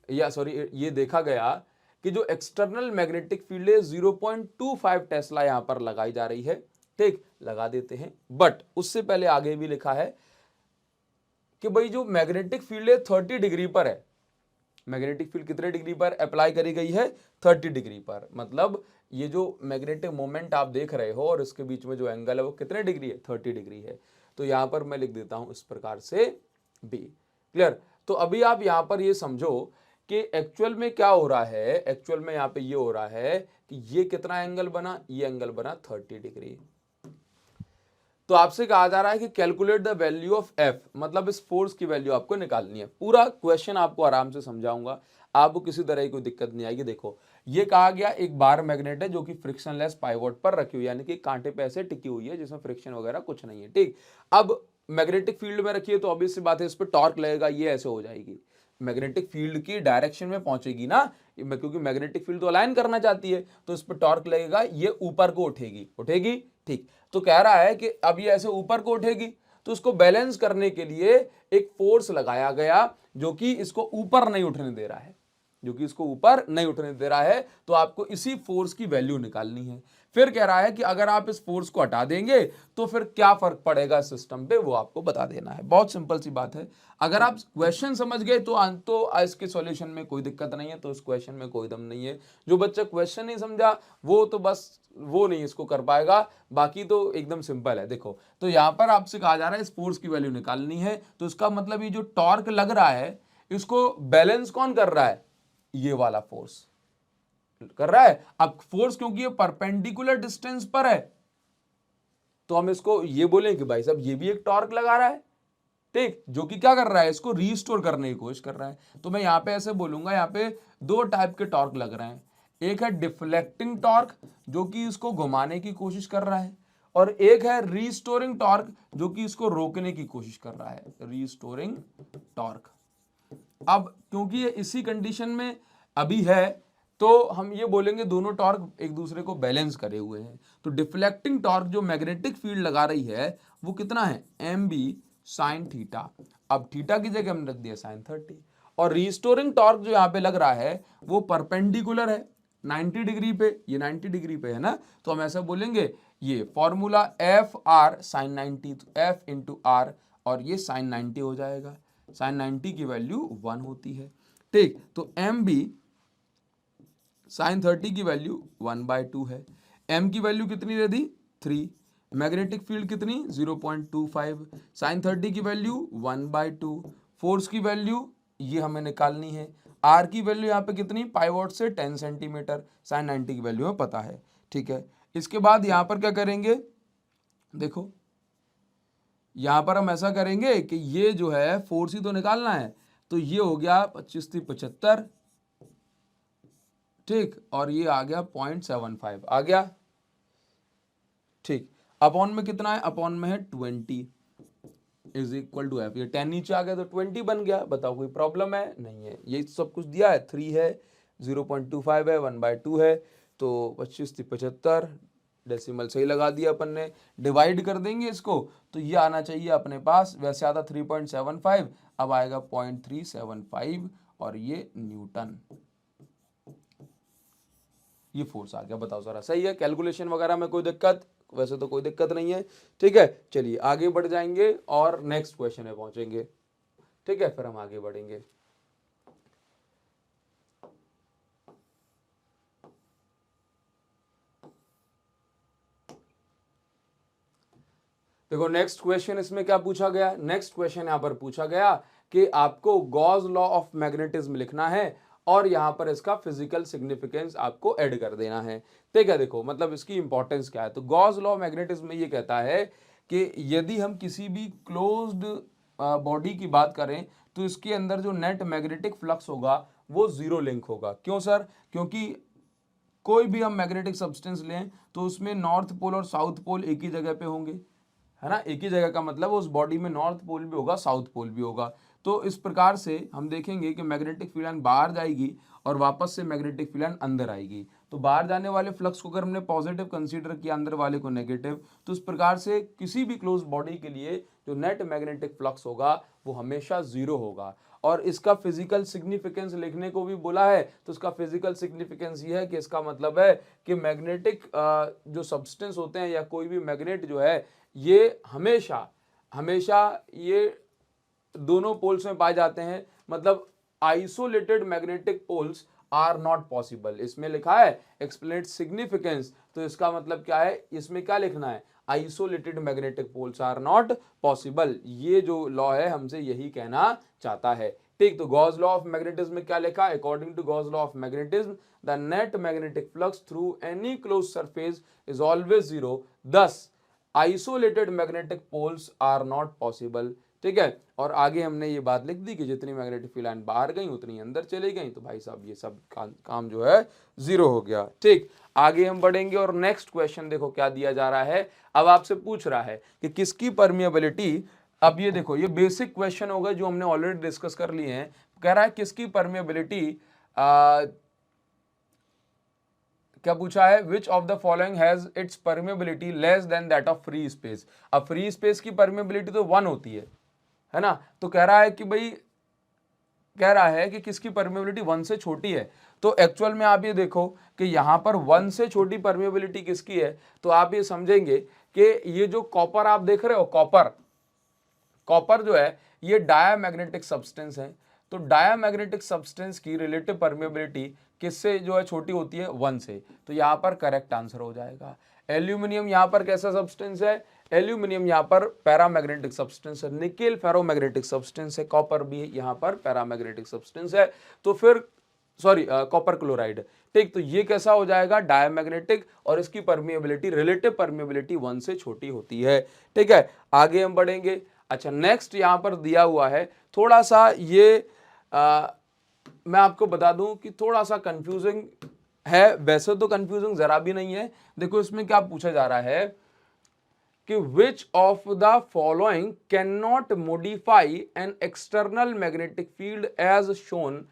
या सॉरी ये देखा गया कि जो एक्सटर्नल मैग्नेटिक फील्ड है 0.25 टेस्ला यहां पर लगाई जा रही है। ठीक, लगा देते हैं, बट उससे पहले आगे भी लिखा है कि भाई जो मैग्नेटिक फील्ड है 30 डिग्री पर है। मैग्नेटिक फील्ड कितने डिग्री पर अप्लाई करी गई है, 30 डिग्री पर। मतलब ये जो मैग्नेटिक मोमेंट आप देख रहे हो और इसके बीच में जो एंगल है वो कितने डिग्री है, 30 डिग्री है। तो यहां पर मैं लिख देता हूं इस प्रकार से बी। क्लियर? तो अभी आप यहां पर ये समझो कि एक्चुअल में क्या हो रहा है, एक्चुअल में यहां पे ये हो रहा है कि ये कितना एंगल बना, ये एंगल बना 30 डिग्री। तो आपसे कहा जा रहा है कि calculate the value of F, मतलब इस फोर्स की वैल्यू आपको निकालनी है। पूरा क्वेश्चन आपको आराम से समझाऊंगा, आपको किसी तरह की कोई दिक्कत नहीं आएगी। देखो ये कहा गया एक बार मैग्नेट है जो कि फ्रिक्शनलेस पाइवोट पर रखी हुई है, यानी कि कांटे पे ऐसे टिकी हुई है जिसमें फ्रिक्शन वगैरह कुछ नहीं है। ठीक, अब मैग्नेटिक फील्ड में रखी है तो ऑब्वियस सी बात है इस पर टॉर्क लगेगा, ये ऐसे हो जाएगी, मैग्नेटिक फील्ड की डायरेक्शन में पहुंचेगी ना, क्योंकि मैग्नेटिक फील्ड तो अलाइन करना चाहती है, तो इस पर टॉर्क लगेगा, ये ऊपर को उठेगी। ठीक, तो कह रहा है कि अब ये ऐसे ऊपर को उठेगी, तो इसको बैलेंस करने के लिए एक फोर्स लगाया गया जो कि इसको ऊपर नहीं उठने दे रहा है, तो आपको इसी फोर्स की वैल्यू निकालनी है। फिर कह रहा है कि अगर आप इस फोर्स को हटा देंगे तो फिर क्या फर्क पड़ेगा सिस्टम पे, वो आपको बता देना है। बहुत सिंपल सी बात है, अगर आप क्वेश्चन समझ गए तो इसके सॉल्यूशन में कोई दिक्कत नहीं है, तो इस क्वेश्चन में कोई दम नहीं है। जो बच्चा क्वेश्चन नहीं समझा वो तो बस वो नहीं इसको कर पाएगा, बाकी तो एकदम सिंपल है। देखो तो यहां पर आपसे कहा जा रहा है इस फोर्स की वैल्यू निकालनी है, तो इसका मतलब ये जो टॉर्क लग रहा है इसको बैलेंस कौन कर रहा है, ये वाला फोर्स कर रहा है। अब फोर्स क्योंकि ये परपेंडिकुलर डिस्टेंस पर है, तो हम इसको ये बोलें कि भाई साहब ये भी एक टॉर्क लगा रहा है। ठीक, जो कि क्या कर रहा है, इसको रीस्टोर करने की कोशिश कर रहा है। तो मैं यहाँ पे ऐसे बोलूंगा, यहाँ पे दो टाइप के टॉर्क लग रहे हैं। एक है डिफ्लेक्टिंग टॉर्क जो कि इसको घुमाने की कोशिश कर रहा है, और एक है रीस्टोरिंग टॉर्क जो कि इसको रोकने की कोशिश कर रहा है, रीस्टोरिंग टॉर्क। अब क्योंकि ये इसी कंडीशन में अभी है तो हम ये बोलेंगे दोनों टॉर्क एक दूसरे को बैलेंस करे हुए हैं। तो डिफ्लेक्टिंग टॉर्क जो मैग्नेटिक फील्ड लगा रही है वो कितना है, एम बी साइन थीटा। अब थीटा की जगह हमने रख दिया साइन 30। और रिस्टोरिंग टॉर्क जो यहाँ पे लग रहा है वो परपेंडिकुलर है 90 डिग्री पे, ये 90 डिग्री पे है ना, तो हम ऐसा बोलेंगे ये फॉर्मूला एफ आर साइन 90, तो एफ इंटू आर, और ये साइन 90 हो जाएगा। साइन 90 की वैल्यू 1 होती है। ठीक, तो एम बी साइन 30 की वैल्यू 1/2 है। एम की वैल्यू कितनी दे दी, 3। मैग्नेटिक फील्ड कितनी, 0.25। साइन 30 की वैल्यू 1/2। फोर्स की वैल्यू ये हमें निकालनी है। आर की वैल्यू यहाँ पे कितनी, पाई वॉट से 10 सेंटीमीटर। साइन 90 की वैल्यू हमें पता है। ठीक है, इसके बाद यहाँ पर क्या करेंगे, देखो यहाँ पर हम ऐसा करेंगे कि ये जो है फोर्स ही तो निकालना है, तो ये हो गया 25 × 75, ठीक, और ये आ गया 0.75 आ गया। ठीक, अपॉन में कितना है, अपॉन में है 20 इज इक्वल टू एफ। ये 10 नीचे आ गया तो 20 बन गया। बताओ कोई प्रॉब्लम है, नहीं है। ये सब कुछ दिया है, 3 है, 0.25 है, 1/2 है, तो 25 × 75, डेसिमल सही लगा दिया अपन ने। डिवाइड कर देंगे इसको तो ये आना चाहिए अपने पास, वैसे आता 3.75, अब आएगा 0.375, और ये न्यूटन, ये फोर्स आ गया। बताओ जरा, सही है? कैलकुलेशन वगैरह में कोई दिक्कत, वैसे तो कोई दिक्कत नहीं है। ठीक है, चलिए आगे बढ़ जाएंगे और नेक्स्ट क्वेश्चन में पहुंचेंगे। ठीक है, फिर हम आगे बढ़ेंगे। देखो नेक्स्ट क्वेश्चन इसमें क्या पूछा गया, नेक्स्ट क्वेश्चन यहां पर पूछा गया कि आपको गॉस लॉ ऑफ मैग्नेटिज्म लिखना है और यहां पर इसका फिजिकल सिग्निफिकेंस आपको ऐड कर देना है। ठीक है, देखो मतलब इसकी इंपॉर्टेंस क्या है। तो गॉस लॉ ऑफ मैग्नेटिज्म में ये कहता है कि यदि हम किसी भी क्लोज्ड बॉडी की बात करें तो इसके अंदर जो नेट मैग्नेटिक फ्लक्स होगा वो जीरो लिंक होगा। क्यों सर? क्योंकि कोई भी हम मैग्नेटिक सब्सटेंस लें तो उसमें नॉर्थ पोल और साउथ पोल एक ही जगह पे होंगे, है ना। एक ही जगह का मतलब उस बॉडी में नॉर्थ पोल भी होगा, साउथ पोल भी होगा। तो इस प्रकार से हम देखेंगे कि मैग्नेटिक फील्ड बाहर जाएगी और वापस से मैग्नेटिक फील्ड अंदर आएगी। तो बाहर जाने वाले फ्लक्स को अगर हमने पॉजिटिव कंसीडर किया, अंदर वाले को नेगेटिव, तो इस प्रकार से किसी भी क्लोज बॉडी के लिए जो नेट मैग्नेटिक फ्लक्स होगा वो हमेशा जीरो होगा। और इसका फिजिकल सिग्निफिकेंस लिखने को भी बोला है, तो इसका फिजिकल सिग्निफिकेंस ये है कि इसका मतलब है कि मैग्नेटिक जो सब्सटेंस होते हैं या कोई भी मैग्नेट जो है ये हमेशा हमेशा ये दोनों पोल्स में पाए जाते हैं। मतलब isolated magnetic poles are not possible. इसमें लिखा है एक्सप्लेनेट सिग्निफिकेंस, तो इसका मतलब क्या है, इसमें क्या लिखना है, isolated magnetic poles are not possible. ये जो लॉ है हमसे यही कहना चाहता है। ठीक, तो गॉस लॉ ऑफ मैग्नेटिज्म में क्या लिखा, according to Gauss law of magnetism the net magnetic flux through any closed surface is always zero, thus isolated magnetic poles are not possible. ठीक है, और आगे हमने ये बात लिख दी कि जितनी मैग्नेटिक फील्ड बाहर गई उतनी अंदर चली गई, तो भाई साहब ये सब काम जो है जीरो हो गया। ठीक, आगे हम बढ़ेंगे और नेक्स्ट क्वेश्चन देखो क्या दिया जा रहा है। अब आपसे पूछ रहा है कि किसकी परमिएबिलिटी, अब ये देखो ये बेसिक क्वेश्चन होगा जो हमने ऑलरेडी डिस्कस कर लिए हैं। कह रहा है किसकी परमिएबिलिटी, क्या पूछा है, विच of the following has its permeability less than that of free space. अब फ्री स्पेस की परमिएबिलिटी तो 1 होती है ना। तो कह रहा है कि भाई, कह रहा है कि किसकी परमिएबिलिटी 1 से छोटी है। तो एक्चुअल में आप ये देखो कि यहां पर 1 से छोटी परमिएबिलिटी किसकी है, तो आप ये समझेंगे कि ये जो कॉपर आप देख रहे हो, कॉपर जो है ये डायामैग्नेटिक सब्सटेंस है। तो डायामैग्नेटिक सब्सटेंस की रिलेटिव परमिएबिलिटी किससे जो है छोटी होती है, 1 से। तो यहाँ पर करेक्ट आंसर हो जाएगा। एल्यूमिनियम यहाँ पर कैसा सब्सटेंस है, एल्यूमिनियम यहाँ पर पैरामैग्नेटिक सब्सटेंस है, निकेल फेरोमैग्नेटिक सब्सटेंस है, कॉपर भी यहाँ पर पैरामैग्नेटिक सब्सटेंस है। तो फिर सॉरी कॉपर क्लोराइड। ठीक, तो ये कैसा हो जाएगा, डायमैग्नेटिक, और इसकी परमिएबिलिटी रिलेटिव परमिएबिलिटी 1 से छोटी होती है। ठीक है, आगे हम बढ़ेंगे। अच्छा नेक्स्ट यहाँ पर दिया हुआ है थोड़ा सा ये मैं आपको बता दूं कि थोड़ा सा कंफ्यूजिंग है, वैसे तो कंफ्यूजिंग जरा भी नहीं है। देखो इसमें क्या पूछा जा रहा है कि which of the following can not modify an external magnetic field as shown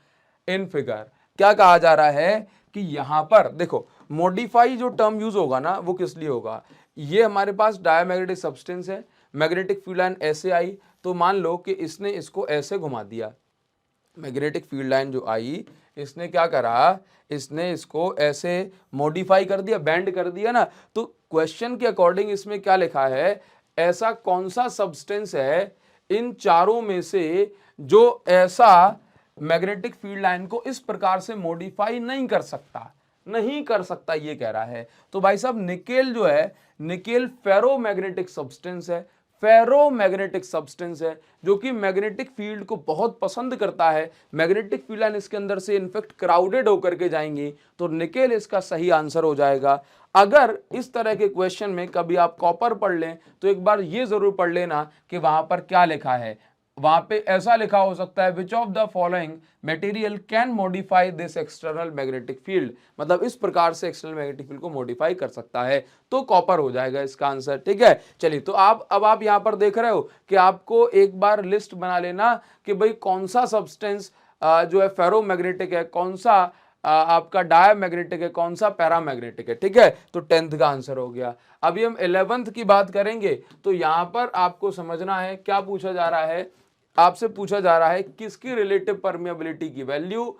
in figure. क्या कहा जा रहा है कि यहां पर देखो मॉडिफाई जो टर्म यूज होगा ना वो किस लिए होगा, ये हमारे पास डायमैग्नेटिक सब्सटेंस है, मैग्नेटिक फील्ड लाइन ऐसे आई, तो मान लो कि इसने इसको ऐसे घुमा दिया, मैग्नेटिक फील्ड लाइन जो आई इसने क्या करा, इसने इसको ऐसे मॉडिफाई कर दिया, बैंड कर दिया ना। तो क्वेश्चन के अकॉर्डिंग इसमें क्या लिखा है, ऐसा कौन सा सब्सटेंस है इन चारों में से जो ऐसा मैग्नेटिक फील्ड लाइन को इस प्रकार से मॉडिफाई नहीं कर सकता, नहीं कर सकता ये कह रहा है। तो भाई साहब निकेल जो है, निकेल फेरोमैग्नेटिक सब्सटेंस है, फेरोमैग्नेटिक सब्सटेंस है जो कि मैग्नेटिक फील्ड को बहुत पसंद करता है। मैग्नेटिक फील्ड लाइन इसके अंदर से इनफेक्ट क्राउडेड होकर के जाएंगी, तो निकेल इसका सही आंसर हो जाएगा। अगर इस तरह के क्वेश्चन में कभी आप कॉपर पढ़ लें तो एक बार ये जरूर पढ़ लेना कि वहां पर क्या लिखा है। वहां पे ऐसा लिखा हो सकता है विच of the following material can modify this external magnetic field, मतलब इस प्रकार से एक्सटर्नल मैग्नेटिक फील्ड को मॉडिफाई कर सकता है, तो कॉपर हो जाएगा इसका आंसर। ठीक है, चलिए तो अब आप यहां पर देख रहे हो कि आपको एक बार लिस्ट बना लेना कि भाई कौन सा सब्सटेंस जो है फेरोमैग्नेटिक है, कौन सा आपका डायमैग्नेटिक है, कौन सा पैरामैग्नेटिक है। ठीक है, तो 10th का आंसर हो गया। अभी हम 11th की बात करेंगे, तो यहां पर आपको समझना है क्या पूछा जा रहा है, आपसे पूछा जा रहा है किसकी रिलेटिव परमेबिलिटी की वैल्यू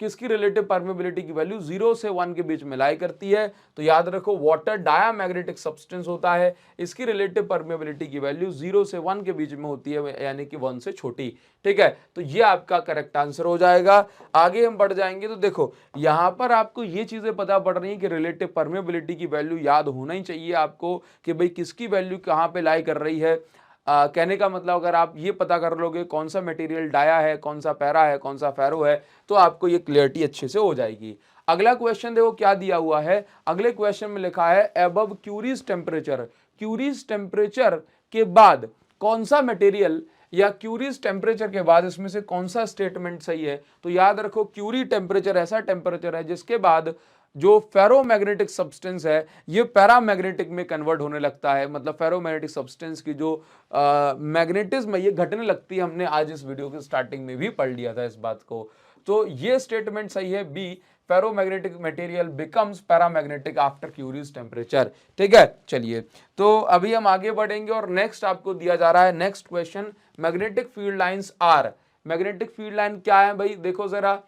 किसकी रिलेटिव परमेबिलिटी की वैल्यू 0 से 1 के बीच में लाई करती है। तो याद रखो वाटर डायमैग्नेटिक सब्सटेंस होता है, इसकी रिलेटिव परमेबिलिटी की वैल्यू 0 से 1 के बीच में होती है, यानी कि 1 से छोटी। ठीक है, तो ये आपका करेक्ट आंसर हो जाएगा। आगे हम बढ़ जाएंगे तो देखो यहां पर आपको ये चीजें पता पड़ रही है कि रिलेटिव परमेबिलिटी की वैल्यू याद होना ही चाहिए आपको कि भाई किसकी वैल्यू कहां पे लाई कर रही है। कहने का मतलब अगर आप ये पता कर लोगे कौन सा मटेरियल डाया है, कौन सा पैरा है, कौन सा फेरो है, तो आपको ये क्लियरिटी अच्छे से हो जाएगी। अगला क्वेश्चन देखो क्या दिया हुआ है, अगले क्वेश्चन में लिखा है above curies temperature, curies temperature के बाद कौन सा मटेरियल या क्यूरीज टेम्परेचर के बाद इसमें से कौन सा स्टेटमेंट सही है। तो याद रखो क्यूरी टेम्परेचर ऐसा टेम्परेचर है जिसके बाद जो फेरोमैग्नेटिक सब्सटेंस है ये पैरामैग्नेटिक में कन्वर्ट होने लगता है, मतलब फेरोमैग्नेटिक सब्सटेंस की जो मैग्नेटिज्म है ये घटने लगती है। हमने आज इस वीडियो के स्टार्टिंग में भी पढ़ लिया था इस बात को। तो ये स्टेटमेंट सही है B, ferromagnetic material becomes paramagnetic after Curie's temperature. ठीक है, चलिए तो अभी हम आगे बढ़ेंगे और नेक्स्ट आपको दिया जा रहा है next question, magnetic field lines are. Magnetic field line क्या है भाई, देखो जरा,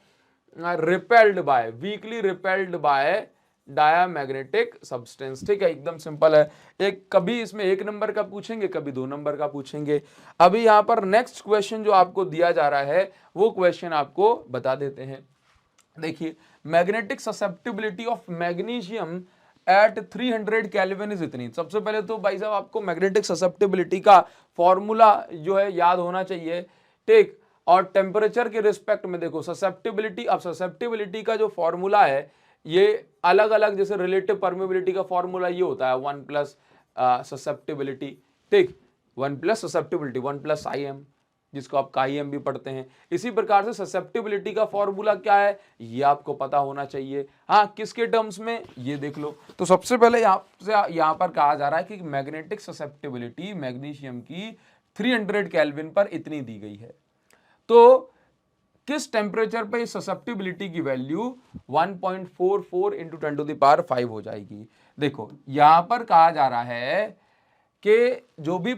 repelled by, weakly repelled by diamagnetic substance. ठीक है, एकदम सिंपल है। एक कभी इसमें 1 नंबर का पूछेंगे, कभी 2 नंबर का पूछेंगे। अभी यहां पर नेक्स्ट क्वेश्चन जो आपको दिया जा रहा है वो क्वेश्चन आपको बता देते हैं। देखिए magnetic susceptibility of magnesium at 300 kelvin is इतनी। सबसे पहले तो भाई साहब आपको मैग्नेटिक ससेप्टिबिलिटी का फॉर्मूला जो है याद होना चाहिए। ठीक, और टेम्परेचर के रिस्पेक्ट में देखो ससेप्टिबिलिटी, अब ससेप्टिबिलिटी का जो फॉर्मूला है ये अलग अलग, जैसे रिलेटिव परमेबिलिटी का फॉर्मूला ये होता है 1 प्लस ससेप्टिबिलिटी। ठीक, 1 प्लस ससेप्टिबिलिटी 1 प्लस IM, जिसको आप IM भी पढ़ते हैं। इसी प्रकार से ससेप्टिबिलिटी का फॉर्मूला क्या है ये आपको पता होना चाहिए। हाँ, किसके टर्म्स में ये देख लो। तो सबसे पहले यहाँ पर कहा जा रहा है कि मैग्नेटिक ससेप्टिबिलिटी मैग्नीशियम की 300 केल्विन पर इतनी दी गई है। तो किस टेम्परेचर पे ससेप्टिबिलिटी की वैल्यू 1.44 इंटू 10⁵ हो जाएगी। देखो यहां पर कहा जा रहा है कि जो भी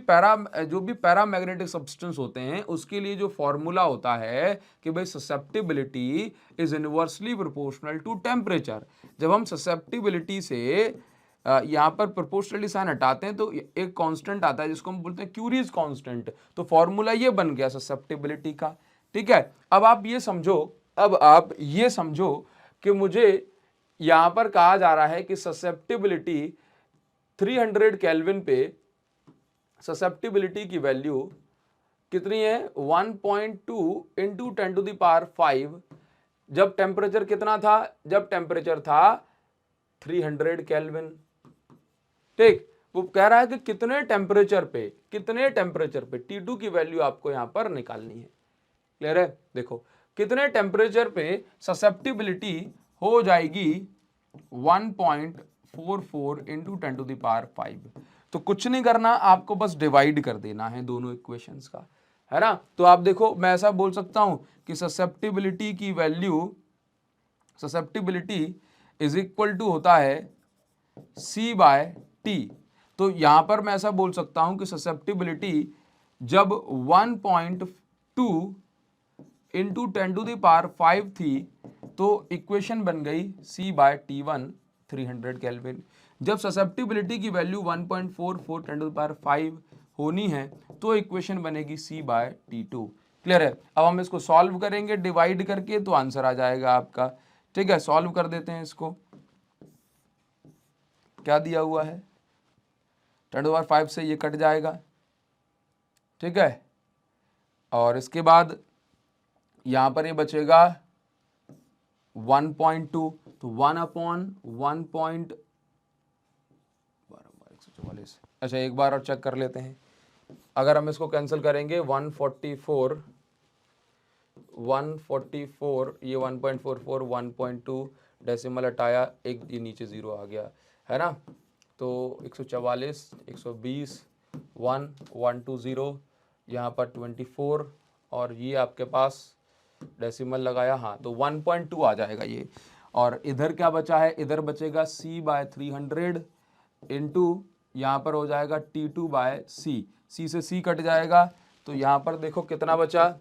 पैरामैग्नेटिक सब्सटेंस होते हैं उसके लिए जो फॉर्मूला होता है कि भाई susceptibility is inversely proportional to temperature. जब हम ससेप्टिबिलिटी से यहां पर प्रोपोर्शनली साइन हटाते हैं तो एक कांस्टेंट आता है जिसको हम बोलते हैं क्यूरीज कांस्टेंट। तो फॉर्मूला ये बन गया ससेप्टिबिलिटी का। ठीक है, अब आप ये समझो कि मुझे यहां पर कहा जा रहा है कि ससेप्टिबिलिटी 300 केल्विन पे ससेप्टिबिलिटी की वैल्यू कितनी है 1.2 इंटू 10⁵। जब टेम्परेचर कितना था, जब टेम्परेचर था 300 केल्विन। ठीक, वो कह रहा है कि कितने टेम्परेचर पे T2 की वैल्यू आपको यहाँ पर निकालनी है। क्लियर है? देखो कितने टेम्परेचर पे ससेप्टिबिलिटी हो जाएगी 1.44 इंटू 10⁵ तो कुछ नहीं करना, आपको बस डिवाइड कर देना है दोनों इक्वेशंस का, है ना। तो आप देखो मैं ऐसा बोल सकता हूं कि ससेप्टिबिलिटी इज इक्वल टू होता है C/T। तो यहां पर मैं ऐसा बोल सकता हूं कि ससेप्टिबिलिटी जब 1.2 इंटू 10⁵ थी तो इक्वेशन बन गई C/T1 300 केल्विन। जब ससेप्टिबिलिटी की वैल्यू 1.44 10⁵ होनी है तो इक्वेशन बनेगी C/T2। क्लियर है? अब हम इसको सॉल्व करेंगे डिवाइड करके तो आंसर आ जाएगा आपका। ठीक है, सॉल्व कर देते हैं इसको। क्या दिया हुआ है, 10⁵ से ये कट जाएगा। ठीक है, और इसके बाद यहां पर ये बचेगा 1.2 तो 1/1.144। अच्छा एक बार और चेक कर लेते हैं। अगर हम इसको कैंसिल करेंगे 144 ये 1.44 1.2 डेसिमल हटाया, एक ये नीचे जीरो आ गया, है ना। तो 144 120 1 120 यहाँ पर 24 और ये आपके पास डेसिमल लगाया, हाँ तो 1.2 आ जाएगा ये। और इधर क्या बचा है, इधर बचेगा C/300 इंटू यहाँ पर हो जाएगा T2/C। C से C कट जाएगा तो यहाँ पर देखो कितना बचा,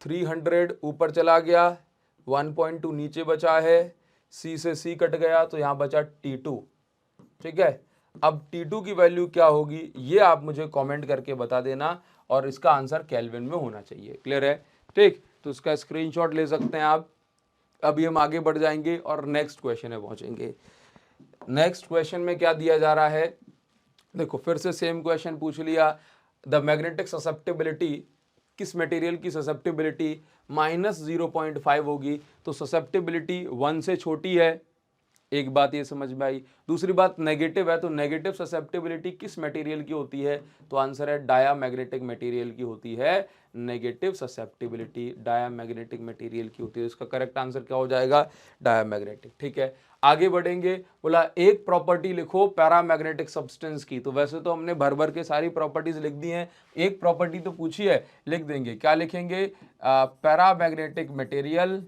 300 ऊपर चला गया, 1.2 नीचे बचा है, C से C कट गया तो यहाँ बचा T2। ठीक है, अब T2 की वैल्यू क्या होगी ये आप मुझे कमेंट करके बता देना और इसका आंसर केल्विन में होना चाहिए। क्लियर है? ठीक, तो इसका स्क्रीनशॉट ले सकते हैं आप। अभी हम आगे बढ़ जाएंगे और नेक्स्ट क्वेश्चन में पहुंचेंगे। नेक्स्ट क्वेश्चन में क्या दिया जा रहा है, देखो फिर से सेम क्वेश्चन पूछ लिया। द मैग्नेटिक ससेप्टिबिलिटी, किस मटेरियल की ससेप्टिबिलिटी -0.5 होगी, तो ससेप्टिबिलिटी 1 से छोटी है। एक बात ये समझ में आई। दूसरी बात नेगेटिव है, तो नेगेटिव ससेप्टिबिलिटी किस मटेरियल की होती है, तो आंसर है डायामैग्नेटिक मटेरियल की होती है। नेगेटिव ससेप्टिबिलिटी डायामैग्नेटिक मटेरियल की होती है। इसका करेक्ट आंसर क्या हो जाएगा, डायामैग्नेटिक। ठीक है, आगे बढ़ेंगे। बोला एक प्रॉपर्टी लिखो पैरामैग्नेटिक सब्सटेंस की, तो वैसे तो हमने भर भर के सारी प्रॉपर्टीज लिख दी हैं, एक प्रॉपर्टी तो पूछी है, लिख देंगे। क्या लिखेंगे, paramagnetic material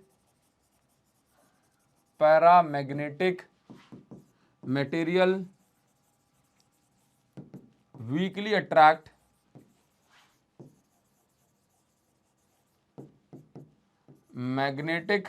weekly attract magnetic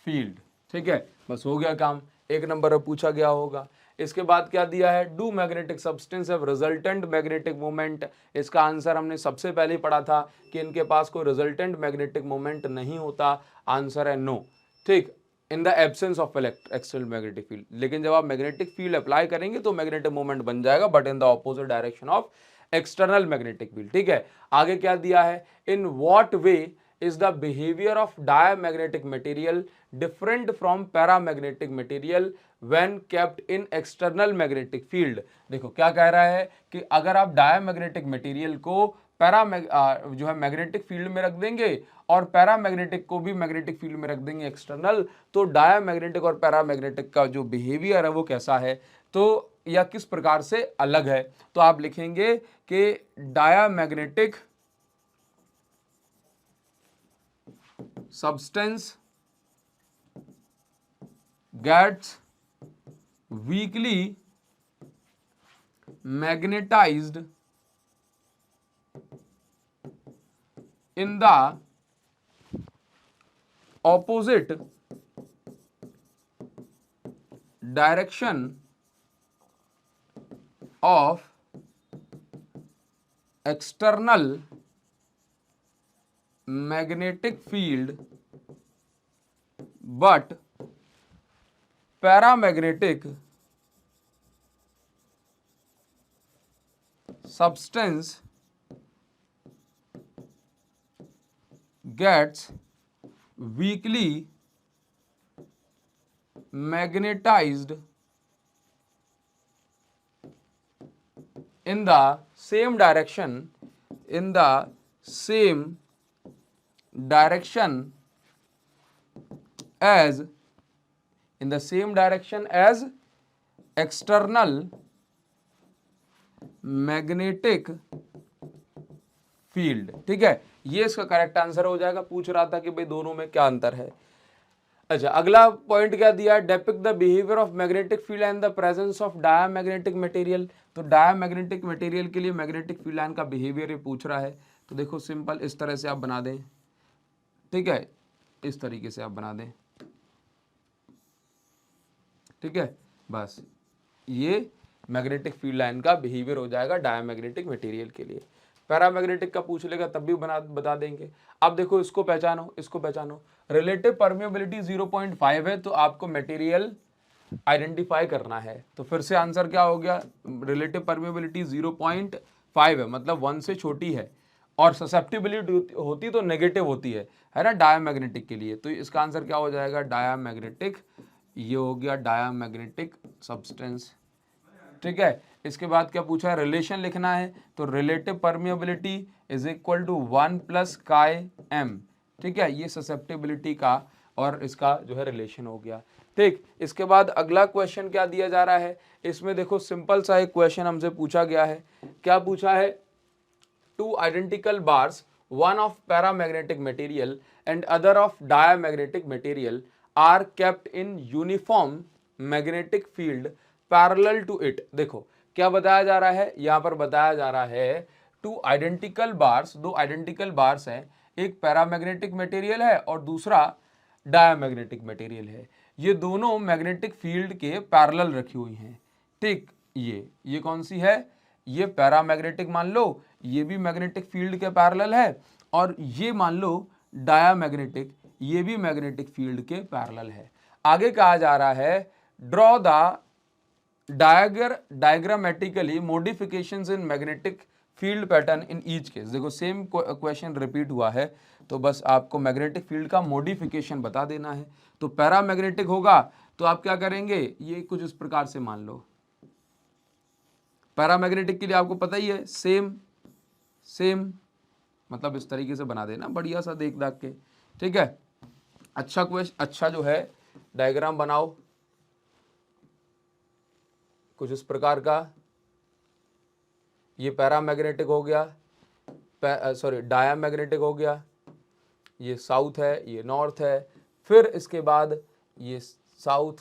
field. ठीक है, बस हो गया काम, एक नंबर अब पूछा गया होगा। इसके बाद क्या दिया है, do magnetic substance have resultant magnetic moment. इसका आंसर हमने सबसे पहले पढ़ा था कि इनके पास कोई रिजल्टेंट मैग्नेटिक मोमेंट नहीं होता, आंसर है नो। ठीक, in the absence of external magnetic field, लेकिन जब आप मैग्नेटिक फील्ड अप्लाई करेंगे तो मैग्नेटिक मोमेंट बन जाएगा, but in the opposite direction of external magnetic field. ठीक है, आगे क्या दिया है, in what way is the behavior of diamagnetic material different from paramagnetic material when kept in external magnetic field। देखो क्या कह रहा है कि अगर आप डायमैग्नेटिक मटेरियल को जो है मैग्नेटिक फील्ड में रख देंगे और पैरामैग्नेटिक को भी मैग्नेटिक फील्ड में रख देंगे एक्सटर्नल, तो डायमैग्नेटिक और पैरामैग्नेटिक का जो बिहेवियर है वो कैसा है, तो या किस प्रकार से अलग है। तो आप लिखेंगे कि diamagnetic substance gets weakly magnetized in the opposite direction of external magnetic field but paramagnetic substance gets weakly magnetised in the same direction as external magnetic field. ठीक है, ये इसका करेक्ट आंसर हो जाएगा। पूछ रहा था कि भाई दोनों में क्या अंतर है। अच्छा, अगला पॉइंट क्या दिया, depict the behaviour of magnetic field and the presence of diamagnetic material. तो डायामैग्नेटिक मटेरियल के लिए मैग्नेटिक फील्ड लाइन का बिहेवियर ये पूछ रहा है। तो देखो सिंपल इस तरह से आप बना दें। ठीक है, इस तरीके से आप बना दें। ठीक है, बस ये मैग्नेटिक फील्ड लाइन का बिहेवियर हो जाएगा डायामैग्नेटिक मटेरियल के लिए। पैरामैग्नेटिक का पूछ लेगा तब भी बता देंगे। अब देखो इसको पहचानो, रिलेटिव परमेबिलिटी 0.5 है, तो आपको मटेरियल आइडेंटिफाई करना है। तो फिर से आंसर क्या हो गया, रिलेटिव परमेबिलिटी 0.5 है, मतलब 1 से छोटी है, और ससेप्टिबिलिटी होती तो नेगेटिव होती है ना डायामैग्नेटिक के लिए। तो इसका आंसर क्या हो जाएगा, डायामैग्नेटिक। ये हो गया डायामैग्नेटिक सब्सटेंस। ठीक है, इसके बाद क्या पूछा है, रिलेशन लिखना है। तो relative permeability is equal to 1 plus chi M. ठीक है, ये ससेप्टिबिलिटी का और इसका जो है रिलेशन हो गया। ठीक, इसके बाद अगला क्वेश्चन क्या दिया जा रहा है, इसमें देखो सिंपल सा एक क्वेश्चन हमसे पूछा गया है। क्या पूछा है, two identical bars, one of paramagnetic material and other of diamagnetic material are kept in uniform magnetic field parallel to it. देखो क्या बताया जा रहा है, यहां पर बताया जा रहा है टू आइडेंटिकल बार्स, दो आइडेंटिकल बार्स हैं, एक पैरामैग्नेटिक मटेरियल है और दूसरा डायामैग्नेटिक मटेरियल है। ये दोनों मैग्नेटिक फील्ड के पैरेलल रखी हुई हैं। ठीक, ये कौन सी है, ये पैरामैग्नेटिक मान लो, ये भी मैग्नेटिक फील्ड के पैरेलल है, और ये मान लो डायामैग्नेटिक, ये भी मैग्नेटिक फील्ड के पैरेलल है। आगे कहा जा रहा है, draw the diagrammatically modifications in magnetic field pattern in each case. देखो सेम क्वेश्चन रिपीट हुआ है, तो बस आपको मैग्नेटिक फील्ड का मॉडिफिकेशन बता देना है। तो पैरामैग्नेटिक होगा तो आप क्या करेंगे, ये कुछ इस प्रकार से मान लो। पैरामैग्नेटिक के लिए आपको पता ही है, सेम मतलब इस तरीके से बना देना, बढ़िया सा देख दाख के। ठीक है, अच्छा जो है डायग्राम बनाओ कुछ इस प्रकार का। ये पैरामैग्नेटिक हो गया, डायामैग्नेटिक हो गया, ये साउथ है, ये नॉर्थ है, फिर इसके बाद ये साउथ,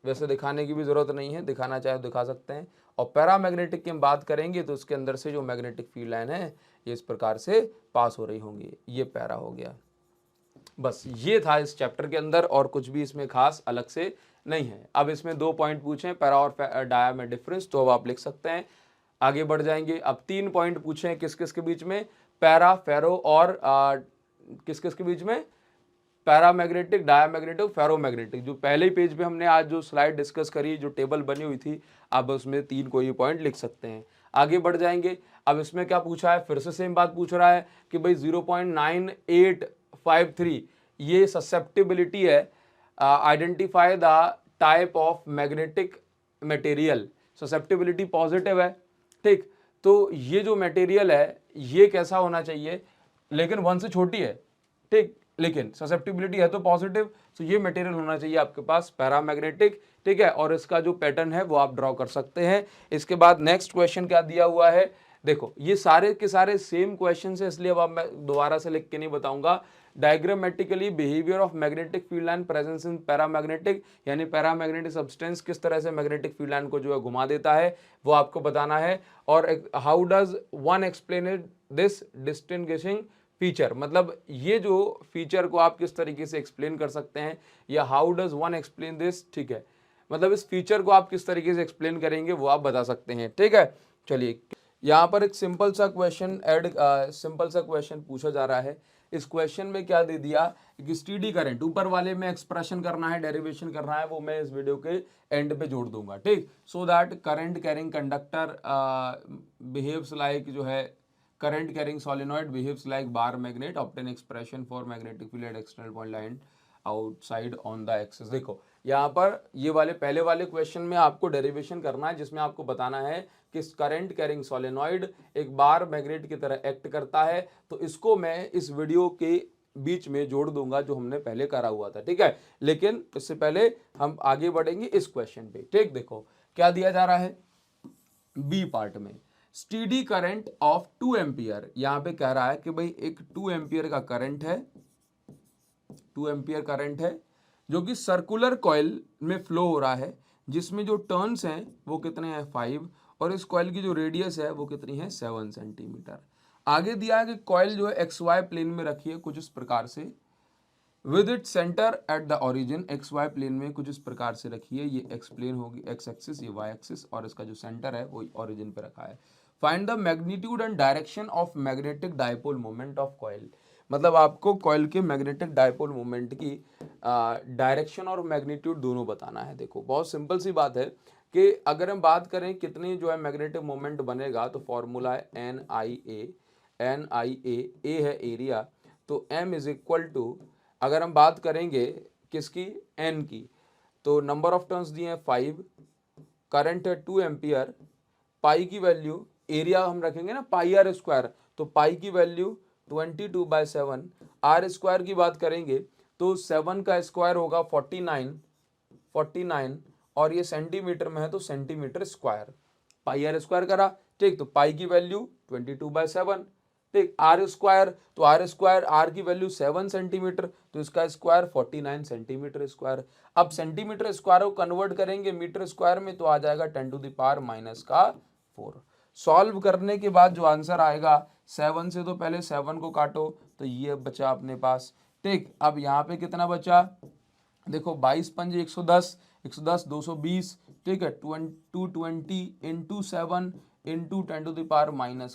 वैसे दिखाने की भी जरूरत नहीं है, दिखाना चाहे तो दिखा सकते हैं। और पैरामैग्नेटिक की हम बात करेंगे तो उसके अंदर से जो मैग्नेटिक फील्ड लाइन है ये इस प्रकार से पास हो रही होंगी। ये पैरा हो गया। बस ये था इस चैप्टर के अंदर, और कुछ भी इसमें खास अलग से नहीं है। अब इसमें 2 पॉइंट पूछे, पैरा और डाया में डिफरेंस, तो अब आप लिख सकते हैं। आगे बढ़ जाएंगे, अब 3 पॉइंट पूछे किस किस के बीच में, पैरा, फेरो और किस किस के बीच में, पैरामैग्नेटिक, डायामैग्नेटिक, फेरोमैग्नेटिक। जो पहले ही पेज पे हमने आज जो स्लाइड डिस्कस करी, जो टेबल बनी हुई थी, आप उसमें 3 कोई पॉइंट लिख सकते हैं। आगे बढ़ जाएंगे, अब इसमें क्या पूछा है, फिर से सेम बात पूछ रहा है कि भाई 0.9853 ये ससेप्टिबिलिटी है, identify the type of magnetic material. Susceptibility positive है। ठीक, तो ये जो मटेरियल है ये कैसा होना चाहिए, लेकिन 1 से छोटी है। ठीक, लेकिन ससेप्टिबिलिटी है तो पॉजिटिव, तो ये मटेरियल होना चाहिए आपके पास पैरामैग्नेटिक। ठीक है, और इसका जो पैटर्न है वो आप ड्रॉ कर सकते हैं। इसके बाद नेक्स्ट क्वेश्चन क्या दिया हुआ है, देखो ये सारे के सारे सेम क्वेश्चन है, इसलिए अब मैं दोबारा से लिख के नहीं बताऊंगा। Diagrammatically behaviour of magnetic field line presence in paramagnetic, यानी पैरामैग्नेटिक सब्सटेंस किस तरह से मैग्नेटिक फील्ड लाइन को जो है घुमा देता है वो आपको बताना है। और how does one explain this distinguishing feature, मतलब ये जो फीचर को आप किस तरीके से एक्सप्लेन कर सकते हैं, या how does one explain this. ठीक है, मतलब इस फीचर को आप किस तरीके से एक्सप्लेन करेंगे वो आप बता सकते हैं। ठीक है, चलिए यहाँ पर एक सिंपल सा क्वेश्चन पूछा जा रहा है। इस क्वेश्चन में क्या दे दिया कि स्टीडी करंट, ऊपर वाले में एक्सप्रेशन करना है, डेरिवेशन करना है, वो मैं इस वीडियो के एंड पे जोड़ दूंगा। ठीक, so that current carrying conductor behaves like, जो है current carrying solenoid behaves like bar magnet, obtain expression for magnetic field at external point line outside on the axis. देखो यहाँ पर ये वाले पहले वाले क्वेश्चन में आपको डेरिवेशन करना है, जिसमें आपको बताना है कि करंट कैरिंग सोलेनॉइड एक बार मैग्नेट की तरह एक्ट करता है। तो इसको मैं इस वीडियो के बीच में जोड़ दूंगा जो हमने पहले करा हुआ था, ठीक है। लेकिन इससे पहले हम आगे बढ़ेंगे इस क्वेश्चन पे, ठीक। देखो क्या दिया जा रहा है बी पार्ट में, स्टीडी करंट ऑफ 2 एम्पियर। यहां पे कह रहा है कि भाई एक 2 एम्पियर का करंट है, 2 एम्पियर करंट है जो कि सर्कुलर कॉइल में फ्लो हो रहा है, जिसमें जो टर्न्स हैं वो कितने हैं 5, और इस कॉइल की जो रेडियस है वो कितनी है 7 सेंटीमीटर। आगे दिया है कि कॉइल जो है एक्स वाई प्लेन में रखी है कुछ इस प्रकार से, with it centre at the origin. X Y plane में कुछ इस प्रकार से रखी है, ये एक्स प्लेन होगी, एक्स एक्सिस, ये वाई एक्सिस, और इसका जो सेंटर है वो ओरिजिन पे रखा है। Find the magnitude and direction of magnetic dipole moment of coil. मतलब आपको कॉइल के मैग्नेटिक डायपोल मोमेंट की डायरेक्शन और मैग्नीट्यूड दोनों बताना है। देखो बहुत सिंपल सी बात है कि अगर हम बात करें कितनी जो है मैग्नेटिक मोमेंट बनेगा, तो फॉर्मूला है एन आई ए है एरिया, तो एम इज इक्वल टू, अगर हम बात करेंगे किसकी, एन की, तो नंबर ऑफ टर्न्स दिए हैं 5, करंट है 2 एम्पियर, पाई की वैल्यू, एरिया हम रखेंगे ना पाई आर स्क्वायर, तो पाई की वैल्यू 22/7, आर स्क्वायर की बात करेंगे तो 7 का स्क्वायर होगा 49, और ये सेंटीमीटर में है तो centimetre square, pi R square करा, ठीक। तो पाई की वैल्यू 22/7, ठीक। आर स्क्वायर, तो आर स्क्वायर, आर की वैल्यू 7 सेंटीमीटर, तो इसका स्क्वायर 49 सेंटीमीटर स्क्वायर। अब सेंटीमीटर स्क्वायर को कन्वर्ट करेंगे मीटर स्क्वायर में, तो आ जाएगा 10⁻⁻⁴। सॉल्व करने के बाद जो आंसर आएगा 7 से, तो पहले 7 को काटो तो ये बचा अपने पास, ठीक। अब यहाँ पे कितना बचा, देखो 22 पंजे 110, 110 220, ठीक है, 220 इंटू 7 इंटू 10⁻⁻⁴।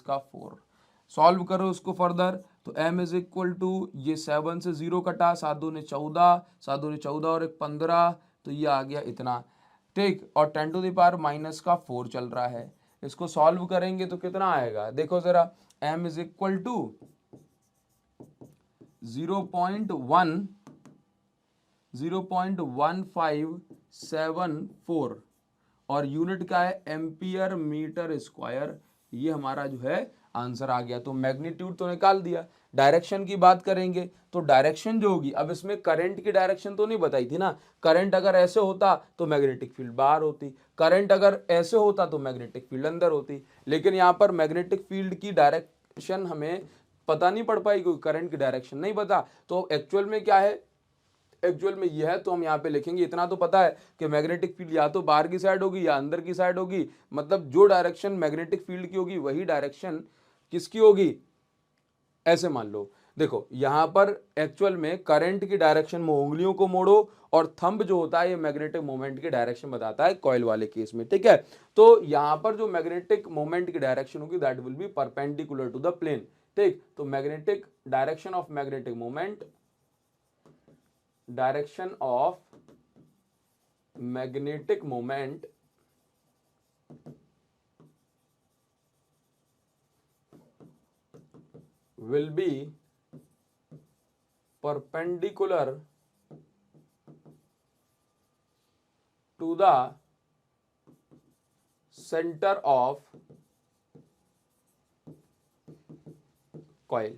सॉल्व करो उसको फर्दर, तो m इज इक्वल टू, ये 7 से 0 कटा, 7 दूने 14, 7 दूने 14 और 1 15, तो ये आ गया इतना, ठीक। और 10⁻⁻⁴ चल रहा है, इसको सॉल्व करेंगे तो कितना आएगा, देखो जरा, m इज इक्वल टू 0.1574, और यूनिट क्या है एम्पियर मीटर स्क्वायर। ये हमारा जो है आंसर आ गया। तो मैग्नीट्यूड तो निकाल दिया। डायरेक्शन की बात करेंगे तो डायरेक्शन जो होगी, अब इसमें करंट की डायरेक्शन तो नहीं बताई थी ना, करंट अगर ऐसे होता तो मैग्नेटिक फील्ड बाहर होती, करंट अगर ऐसे होता तो मैग्नेटिक फील्ड अंदर होती, लेकिन यहाँ पर मैग्नेटिक फील्ड की डायरेक्शन हमें पता नहीं पड़ पाई क्योंकि करंट की डायरेक्शन नहीं पता। तो एक्चुअल में क्या है, एक्चुअल में यह है, तो हम यहाँ पे लिखेंगे, इतना तो पता है कि मैग्नेटिक फील्ड या तो बाहर की साइड होगी या अंदर की साइड होगी, मतलब जो डायरेक्शन मैग्नेटिक फील्ड की होगी वही डायरेक्शन किसकी होगी, ऐसे मान लो। देखो यहां पर एक्चुअल में करंट की डायरेक्शन में उंगलियों को मोड़ो, और थंब जो होता है ये मैग्नेटिक मोमेंट की डायरेक्शन बताता है कॉइल वाले केस में, ठीक है। तो यहां पर जो मैग्नेटिक मोमेंट की डायरेक्शन होगी that will be perpendicular to the plane, ठीक। तो magnetic direction of magnetic moment, direction of magnetic moment will be perpendicular to the center of coil,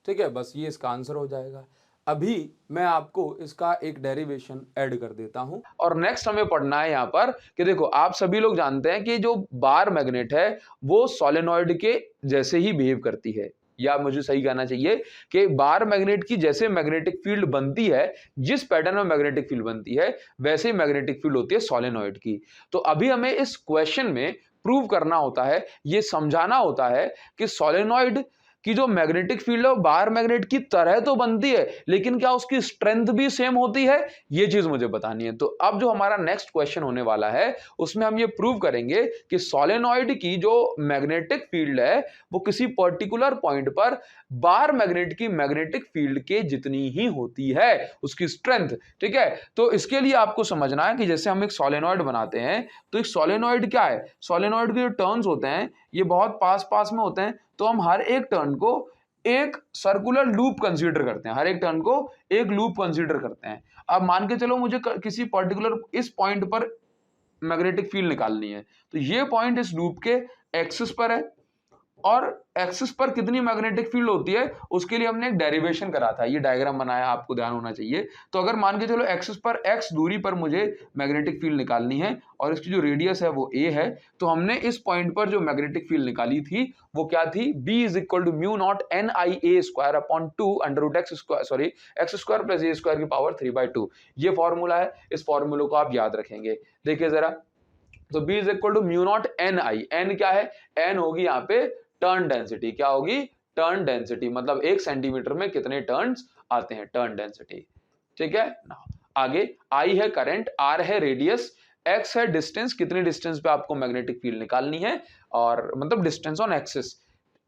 ठीक है। बस ये इसका आंसर हो जाएगा। अभी मैं आपको इसका एक डेरिवेशन ऐड कर देता हूं, और नेक्स्ट हमें पढ़ना है यहां पर कि देखो आप सभी लोग जानते हैं कि जो बार मैग्नेट है वो सोलेनॉइड के जैसे ही बिहेव करती है, या मुझे सही कहना चाहिए कि बार मैग्नेट की जैसे मैग्नेटिक फील्ड बनती है, जिस पैटर्न में मैग्नेटिक फील्ड बनती है वैसे ही मैग्नेटिक फील्ड होती है सोलेनॉइड की। तो अभी हमें इस क्वेश्चन में प्रूव करना होता है, ये समझाना होता है कि सोलेनॉइड कि जो मैग्नेटिक फील्ड है वो बाहर मैग्नेट की तरह तो बनती है, लेकिन क्या उसकी स्ट्रेंथ भी सेम होती है, ये चीज मुझे बतानी है। तो अब जो हमारा नेक्स्ट क्वेश्चन होने वाला है उसमें हम ये प्रूव करेंगे कि सोलेनॉइड की जो मैग्नेटिक फील्ड है वो किसी पर्टिकुलर पॉइंट पर बाहर मैग्नेट की मैग्नेटिक फील्ड के जितनी ही होती है उसकी स्ट्रेंथ, ठीक है। तो इसके लिए आपको समझना है कि जैसे हम एक सोलेनॉइड बनाते हैं, तो एक सोलेनॉइड क्या है, सोलेनॉइड के जो टर्न्स होते हैं ये बहुत पास पास में होते हैं, तो हम हर एक टर्न को एक सर्कुलर लूप कंसीडर करते हैं, हर एक टर्न को एक लूप कंसीडर करते हैं। अब मान के चलो मुझे किसी पर्टिकुलर इस पॉइंट पर मैग्नेटिक फील्ड निकालनी है, तो ये पॉइंट इस लूप के एक्सिस पर है और एक्सिस पर कितनी मैग्नेटिक फील्ड होती है उसके लिए हमने एक डेरिवेशन करा था, ये डायग्राम बनाया, आपको ध्यान होना चाहिए। तो अगर मान के चलो एक्सिस पर x दूरी पर मुझे मैग्नेटिक फील्ड निकालनी है और इसकी जो रेडियस है वो a है, तो हमने इस पॉइंट पर जो मैग्नेटिक फील्ड निकाली थी वो क्या थी, b is equal to mu naught N I A square upon 2 under root X square plus A square की पावर 3/2। ये फॉर्मूला है, इस फॉर्मूले को आप याद रखेंगे। देखिए जरा, तो b is equal to mu naught N I, N क्या है, एन होगी यहाँ पे टर्न डेंसिटी, क्या होगी, टर्न डेंसिटी, मतलब 1 सेंटीमीटर में कितने टर्न्स आते हैं, टर्न डेंसिटी। ठीक है ना, आगे I है करंट, R है रेडियस, X है डिस्टेंस, कितनी डिस्टेंस पे आपको मैग्नेटिक फील्ड निकालनी है, और मतलब डिस्टेंस ऑन एक्सिस,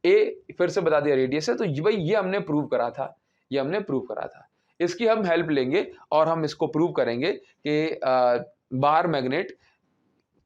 A फिर से बता दिया रेडियस है। तो भाई ये हमने प्रूव करा था, ये हमने प्रूव करा था। इसकी हम हेल्प लेंगे और हम इसको प्रूव करेंगे कि बाहर मैग्नेट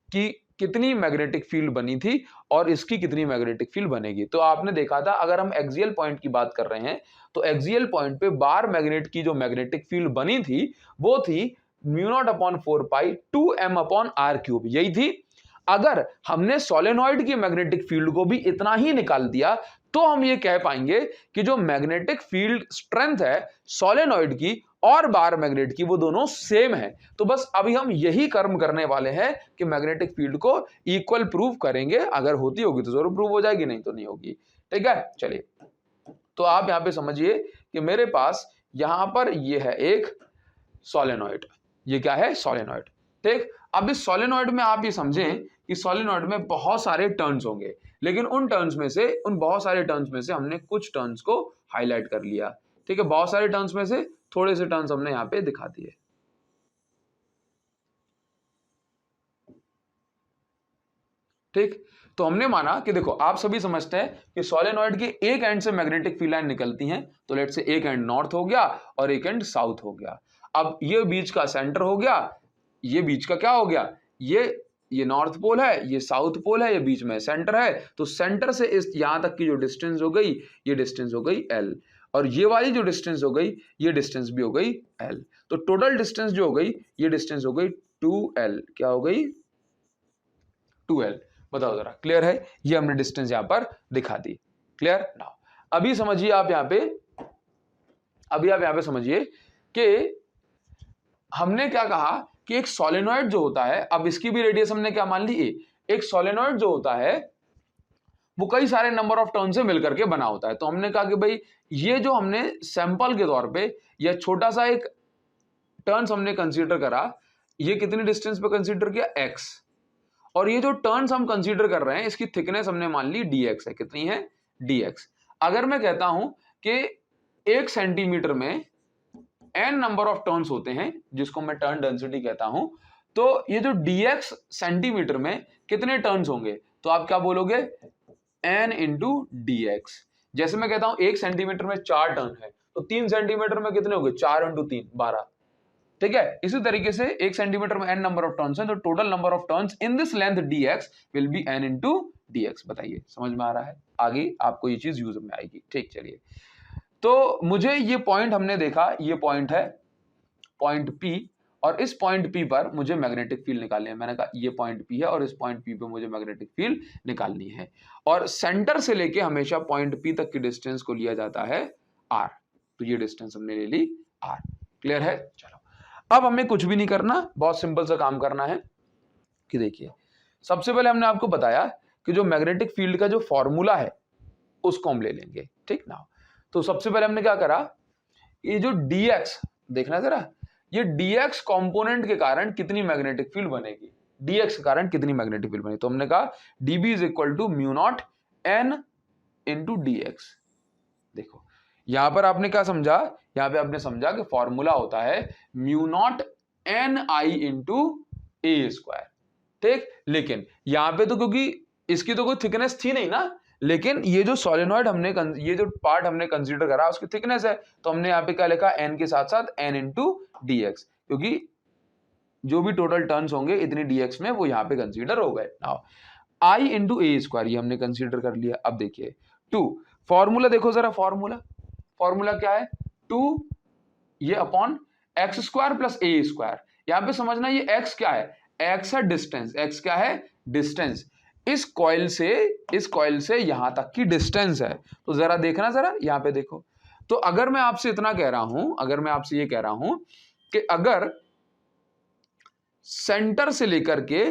की कितनी मैग्नेटिक फील्ड बनी थी और इसकी कितनी मैग्नेटिक फील्ड बनेगी। तो आपने देखा था, अगर हम एक्सियल पॉइंट की बात कर रहे हैं तो एक्सियल पॉइंट पे बार मैग्नेट की जो मैग्नेटिक फील्ड बनी थी वो थी म्यू नॉट अपॉन 4 पाई 2m अपॉन r क्यूब, यही थी। अगर हमने सोलेनॉइड की मैग्नेटिक फील्ड को भी इतना ही निकाल दिया तो हम ये कह पाएंगे कि जो मैग्नेटिक फील्ड स्ट्रेंथ है सोलेनॉइड की और बार मैग्नेट की वो दोनों सेम है। तो बस अभी हम यही कर्म करने वाले हैं कि मैग्नेटिक फील्ड को इक्वल प्रूव करेंगे, अगर होती होगी तो जरूर प्रूव हो जाएगी, नहीं तो नहीं होगी। ठीक है, चलिए तो आप यहां पे समझिए कि मेरे पास यहां पर ये है एक सोलेनॉइड, ये क्या है, सोलेनॉइड। ठीक, अब इस सोलेनॉइड में आप ये समझें कि सोलेनॉइड में बहुत सारे टर्न्स होंगे, लेकिन उन टर्न्स में से, उन बहुत सारे टर्न्स में से हमने कुछ टर्न्स को हाईलाइट कर लिया। ठीक है, बहुत सारे टर्न्स में से थोड़े से टर्न्स हमने यहां पे दिखा दिए। ठीक, तो हमने माना कि देखो आप सभी समझते हैं कि सोलेनॉइड के एक एंड से मैग्नेटिक फील्ड लाइन निकलती हैं, तो लेट से एक एंड नॉर्थ हो गया और एक एंड साउथ हो गया। अब ये बीच का सेंटर हो गया, ये बीच का क्या हो गया, ये नॉर्थ पोल है, ये साउथ पोल है, ये बीच में सेंटर है। तो सेंटर से इस यहां तक की जो डिस्टेंस हो गई, ये डिस्टेंस हो गई l, और ये वाली जो डिस्टेंस हो गई ये डिस्टेंस भी हो गई l। तो टोटल डिस्टेंस जो हो गई ये डिस्टेंस हो गई 2l, क्या हो गई 2l। बताओ जरा, क्लियर है, ये हमने डिस्टेंस यहां पर दिखा दी। क्लियर नाउ, अभी समझिए आप यहां पे, अभी आप यहां पे समझिए कि हमने क्या कहा कि एक सोलेनॉइड जो होता है, अब इसकी भी रेडियस हमने क्या मान ली, एक सोलेनॉइड जो होता है वो कई सारे नंबर ऑफ टर्न से मिलकर के बना होता है। तो हमने कहा कि भाई ये जो हमने सैंपल के तौर पे यह छोटा सा एक टर्न्स हमने कंसीडर करा, ये कितनी डिस्टेंस पे कंसीडर किया, x, और ये जो टर्न्स हम कंसीडर कर रहे हैं इसकी थिकनेस हमने मान ली dx है, कितनी है, dx। अगर मैं कहता हूं कि 1 सेंटीमीटर में n नंबर ऑफ टर्न्स होते हैं जिसको मैं टर्न डेंसिटी कहता हूं, तो ये जो dx सेंटीमीटर में कितने टर्न्स होंगे, तो आप क्या बोलोगे, n इंटू dx। जैसे मैं कहता हूं 1 सेंटीमीटर में 4 टर्न है, तो 3 सेंटीमीटर में कितने होंगे, 4 इंटू 3 12। ठीक है, इसी तरीके से 1 सेंटीमीटर में n नंबर ऑफ टर्न्स है, तो total number of turns in this length dx will be n into dx। बताइए समझ में आ रहा है, आगे आपको ये चीज यूज में आएगी। ठीक, चलिए तो मुझे ये पॉइंट हमने देखा, ये पॉइंट है पॉइंट P, और इस पॉइंट P पर मुझे मैग्नेटिक फील्ड निकालनी है। मैंने कहा ये पॉइंट P है और इस पॉइंट P पे मुझे मैग्नेटिक फील्ड निकालनी है, और सेंटर से लेके हमेशा पॉइंट P तक की डिस्टेंस को लिया जाता है r। तो ये डिस्टेंस हमने ले ली r। क्लियर है, चलो अब हमें कुछ भी नहीं करना, बहुत सिंपल सा काम करना है कि देखिए सबसे पहले हमने आपको बताया कि जो मैग्नेटिक फील्ड का जो फॉर्मूला है उसको हम ले लेंगे। ठीक ना, तो सबसे पहले हमने क्या करा, ये जो dx देखना जरा, ये dx कंपोनेंट के कारण कितनी मैग्नेटिक फील्ड बनेगी, dx के कारण कितनी मैग्नेटिक फील्ड बनेगी, तो हमने कहा dB is equal to mu naught n into dx। देखो यहां पर आपने क्या समझा, यहां पे आपने समझा कि फॉर्मूला होता है mu not ni into A square. ठीक, लेकिन यहां पे तो क्योंकि इसकी तो कोई थिकनेस थी नहीं ना, लेकिन ये जो सोलेनॉइड हमने, ये जो पार्ट हमने कंसीडर करा उसकी थिकनेस है, तो हमने यहाँ पे क्या लिखा, n के साथ साथ n इंटू dx, क्योंकि जो भी टोटल टर्न्स होंगे इतनी dx में वो यहाँ पे कंसीडर हो गए। Now i into A square ये हमने कंसीडर कर लिया। अब देखिए 2 फॉर्मूला देखो जरा, फॉर्मूला क्या है, 2 ये upon x square plus A square. यहां पे समझना ये एक्स क्या है, एक्स है डिस्टेंस, एक्स क्या है डिस्टेंस, इस कॉइल से यहां तक की डिस्टेंस है। तो जरा देखना, जरा यहां पे देखो। तो अगर मैं आपसे इतना कह रहा हूं, अगर मैं आपसे ये कह रहा हूं कि अगर सेंटर से लेकर के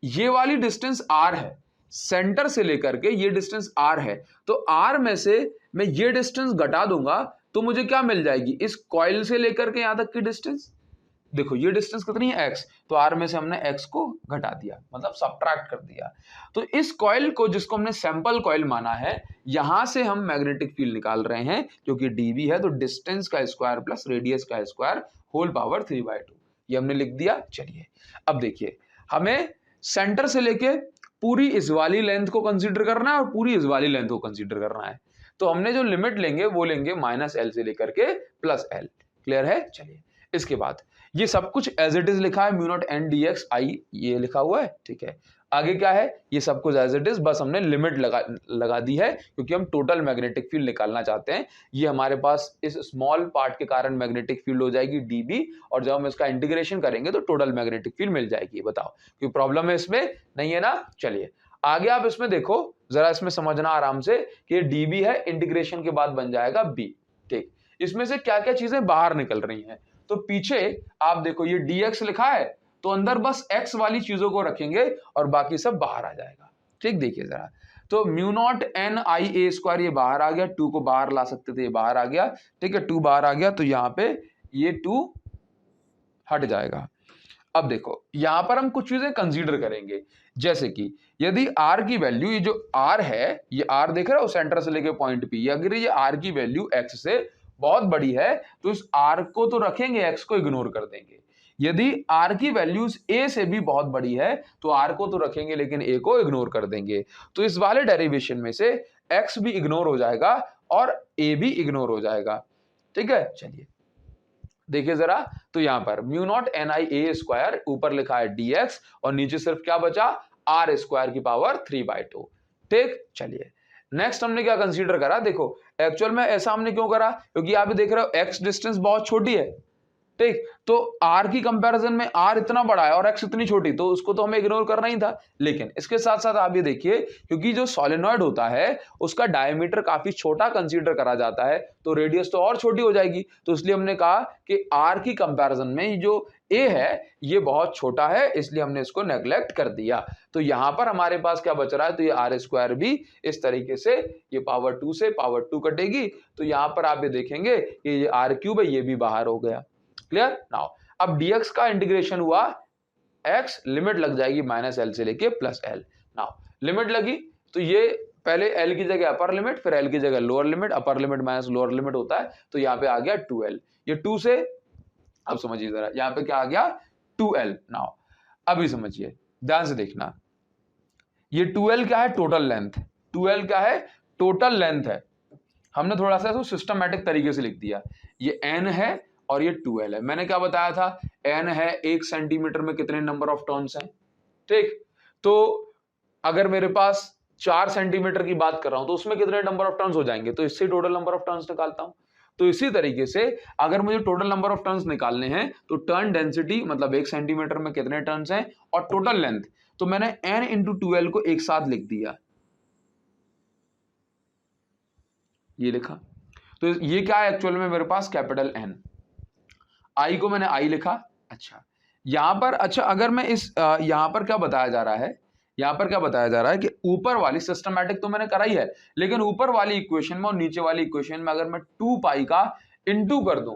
ये वाली डिस्टेंस आर है, सेंटर से लेकर के ये डिस्टेंस आर है, तो आर में से मैं ये डिस्टेंस घटा दूंगा तो मुझे क्या मिल जाएगी, इस कॉइल से लेकर के यहां तक की डिस्टेंस। देखो ये डिस्टेंस कितनी है x, तो r में से हमने x को घटा दिया, मतलब सब्ट्रैक्ट कर दिया। तो इस कॉइल को, जिसको हमने सैंपल कॉइल माना है, यहां से हम मैग्नेटिक फील्ड निकाल रहे हैं जो कि dv है। तो डिस्टेंस का स्क्वायर प्लस रेडियस का स्क्वायर होल पावर 3/2, ये हमने लिख दिया। चलिए अब देखिए, हमें सेंटर से लेके पूरी इस वाली लेंथ को कंसीडर करना है और पूरी इस वाली लेंथ को कंसीडर करना है। तो हमने जो लिमिट लेंगे वो लेंगे -l से लेकर के +l। क्लियर है? चलिए इसके बाद ये सब कुछ एज इट इज लिखा है, mu naught N D X I, ये लिखा हुआ है। ठीक है, आगे क्या है, ये सब कुछ एज इट इज, बस हमने लिमिट लगा दी है क्योंकि हम टोटल मैग्नेटिक फील्ड निकालना चाहते हैं। ये हमारे पास इस स्मॉल पार्ट के कारण मैग्नेटिक फील्ड हो जाएगी dB, और जब हम इसका इंटीग्रेशन करेंगे तो टोटल मैग्नेटिक फील्ड मिल जाएगी। बताओ कोई प्रॉब्लम है इसमें? नहीं है ना। चलिए आगे आप इसमें देखो, जरा इसमें समझना आराम से कि dB है, इंटीग्रेशन के बाद बन जाएगा b। ठीक, इसमें से क्या क्या चीजें बाहर निकल रही हैं, तो पीछे आप देखो ये dx लिखा है, तो अंदर बस x वाली चीजों को रखेंगे और बाकी सब बाहर आ जाएगा। ठीक, देखिए जरा, तो mu naught N I A square ये बाहर आ गया, 2 को बाहर ला सकते थे, ये बाहर आ गया। ठीक है, 2 बाहर आ गया तो यहाँ पे ये 2 हट जाएगा। अब देखो यहां पर हम कुछ चीजें कंसीडर करेंगे, जैसे कि यदि r की वैल्यू, ये जो r है, ये r देख रहे हो सेंटर से लेके पॉइंट p, अगर ये r की वैल्यू x से बहुत बड़ी है तो इस r को तो रखेंगे, x को इग्नोर कर देंगे। यदि r की वैल्यूज a से भी बहुत बड़ी है तो r को तो रखेंगे लेकिन a को इग्नोर कर देंगे। तो इस वाले डेरिवेशन में से x भी इग्नोर हो जाएगा और a भी इग्नोर हो जाएगा। ठीक है, चलिए देखिए जरा, तो यहां पर mu naught N I A square, ऊपर लिखा है dx और नीचे सिर्फ क्या बचा, r स्क्वायर की पावर 3/2। ठीक, चलिए नेक्स्ट हमने क्या कंसीडर करा, देखो एक्चुअल में ऐसा हमने क्यों करा, क्योंकि आप देख रहे हो x डिस्टेंस बहुत छोटी है। ठीक, तो r की कंपैरिजन में r इतना बड़ा है और x इतनी छोटी, तो उसको तो हमें इग्नोर करना ही था। लेकिन इसके साथ साथ आप ये देखिए, क्योंकि जो सोलेनॉइड होता है उसका डायमीटर काफी छोटा कंसीडर करा जाता है, तो रेडियस तो और छोटी हो जाएगी। तो इसलिए हमने कहा कि r की कंपैरिजन में जो a है ये बहुत छोटा है, इसलिए हमने इसको नेग्लेक्ट कर दिया। तो यहां पर हमारे पास क्या बच रहा है, तो ये r स्क्वायर भी इस तरीके से, ये पावर 2 से पावर 2 कटेगी, तो यहां पर आप ये देखेंगे कि ये r क्यूब है, ये भी बाहर हो गया। क्लियर? नाउ अब dx का इंटीग्रेशन हुआ, x लिमिट लग जाएगी -l से लेके +l। नाउ लिमिट लगी तो ये पहले l की जगह अपर लिमिट, फिर l की जगह lower limit, upper limit minus lower limit होता है, तो यहाँ पे आ गया 2l। ये 2 से, अब समझिए जरा, यहाँ पे क्या आ गया 2l। नाउ अभी समझिए, ध्यान से देखना, ये 2l क्या है, टोटल लेंथ। 2l क्या है, टोटल लेंथ है। हमने थोड़ा सा इसको सिस्टमैटिक तरीके से लिख दिया, ये n है और ये 2l है। मैंने क्या बताया था, n है 1 सेंटीमीटर में कितने नंबर ऑफ टर्न्स हैं। ठीक, तो अगर मेरे पास 4 सेंटीमीटर की बात कर रहा हूं तो उसमें कितने नंबर ऑफ टर्न्स हो जाएंगे, तो इससे टोटल नंबर ऑफ टर्न्स निकालता हूं। तो इसी तरीके से अगर मुझे टोटल नंबर ऑफ टर्न्स निकालने हैं तो टर्न डेंसिटी मतलब 1 सेंटीमीटर में कितने टर्न्स हैं और टोटल लेंथ, तो मैंने n × 2l को एक साथ लिख दिया, ये लिखा। तो ये क्या है एक्चुअल में, मेरे पास कैपिटल N, I को मैंने I लिखा। अच्छा यहां पर, अच्छा अगर मैं इस यहां पर क्या बताया जा रहा है, यहां पर क्या बताया जा रहा है कि ऊपर वाली सिस्टमैटिक तो मैंने करा ही है, लेकिन ऊपर वाली इक्वेशन में और नीचे वाली इक्वेशन में अगर मैं 2 पाई का इंटू कर दूं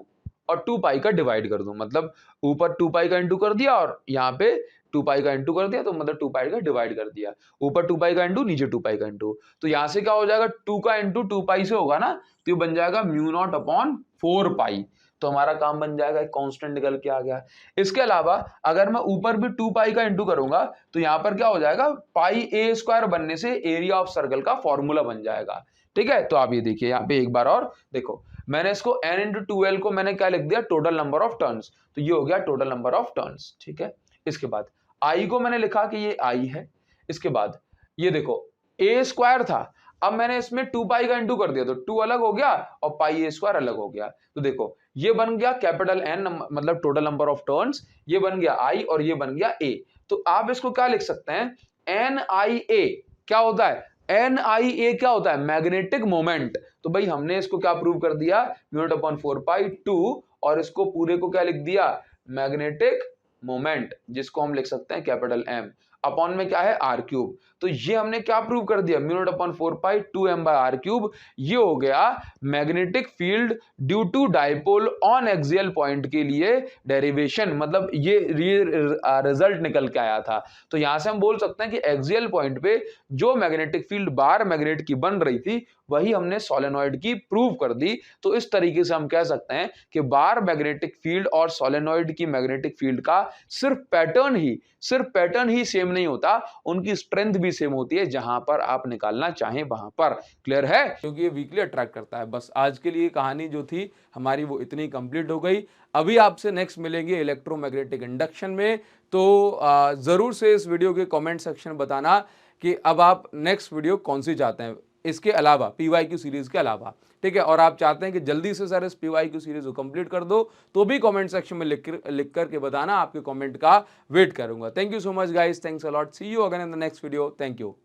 और 2 पाई का डिवाइड कर दूं, मतलब ऊपर 2 पाई का इंटू कर दिया और यहाँ पे 2 पाई का इंटू कर दिया, तो मतलब 2 पाई का डिवाइड कर दिया, ऊपर 2 पाई का इंटू, नीचे 2 पाई का इंटू। तो यहां से क्या हो जाएगा, 2 का इंटू 2 पाई से होगा ना, तो ये बन जाएगा म्यू नॉट अपॉन 4 पाई। तो हमारा काम बन जाएगा, एक कांस्टेंट निकल के आ गया। इसके अलावा अगर मैं ऊपर भी 2 पाई का इंटू करूंगा तो यहां पर क्या हो जाएगा, पाई ए स्क्वायर बनने से एरिया ऑफ सर्कल का फॉर्मूला बन जाएगा। ठीक है, तो आप ये देखिए यहाँ पे एक बार और देखो, मैंने इसको n × 2l को मैंने क्या लिख दिया, टोटल नंबर ऑफ टर्न्स, तो ये हो गया टोटल नंबर ऑफ टर्न्स। ठीक है, इसके बाद I को मैंने लिखा कि ये I है। इसके बाद ये देखो a स्क्वायर था, अब मैंने इसमें 2 पाई का इंटू कर दिया तो 2 अलग हो गया और पाई ए स्क्वायर अलग हो गया। तो देखो ये बन गया कैपिटल एन मतलब टोटल नंबर ऑफ टर्न्स, ये बन गया आई और ये बन गया ए। तो आप इसको क्या लिख सकते हैं, एन आई ए क्या होता है, एन आई ए क्या होता है, मैग्नेटिक मोमेंट। तो भाई हमने इसको क्या प्रूव कर दिया, म्यू नॉट अपॉन 4 पाई 2 और इसको पूरे को क्या लिख दिया, मैग्नेटिक मोमेंट, जिसको हम लिख सकते हैं कैपिटल एम, अपॉन में क्या है आर क्यूब। तो ये हमने क्या प्रूव कर दिया, mu naught upon 4 pi 2 m by R cube. ये हो गया magnetic field due to dipole on axial point के लिए डेरिवेशन, मतलब ये रिजल्ट निकल के आया था। तो यहां से हम बोल सकते हैं कि एक्सियल पॉइंट पे जो मैग्नेटिक फील्ड बार मैग्नेट की बन रही थी वही हमने सोलेनॉइड की प्रूव कर दी। तो इस तरीके से हम कह सकते हैं कि बार मैग्नेटिक फील्ड और सोलेनॉइड की मैग्नेटिक फील्ड का सिर्फ पैटर्न ही सेम नहीं होता, उनकी स्ट्रेंथ भी सेम होती है, जहां पर आप निकालना चाहें वहां पर। क्लियर है, क्योंकि ये वीकली अट्रैक्ट करता है। बस आज के लिए कहानी जो थी हमारी वो इतनी कंप्लीट हो गई। अभी आपसे नेक्स्ट मिलेंगे इलेक्ट्रोमैग्नेटिक इंडक्शन में। तो जरूर से इस वीडियो के कमेंट सेक्शन बताना कि अब आप नेक्स्ट वीडियो कौन सी चाहते हैं, इसके अलावा पीवाईक्यू सीरीज के अलावा, ठीक है। और आप चाहते हैं कि जल्दी से सर इस पीवाईक्यू सीरीज को कंप्लीट कर दो, तो भी कमेंट सेक्शन में लिख करके बताना, आपके कमेंट का वेट करूंगा। Thank you so much guys, thanks a lot, see you again in the next video, thank you.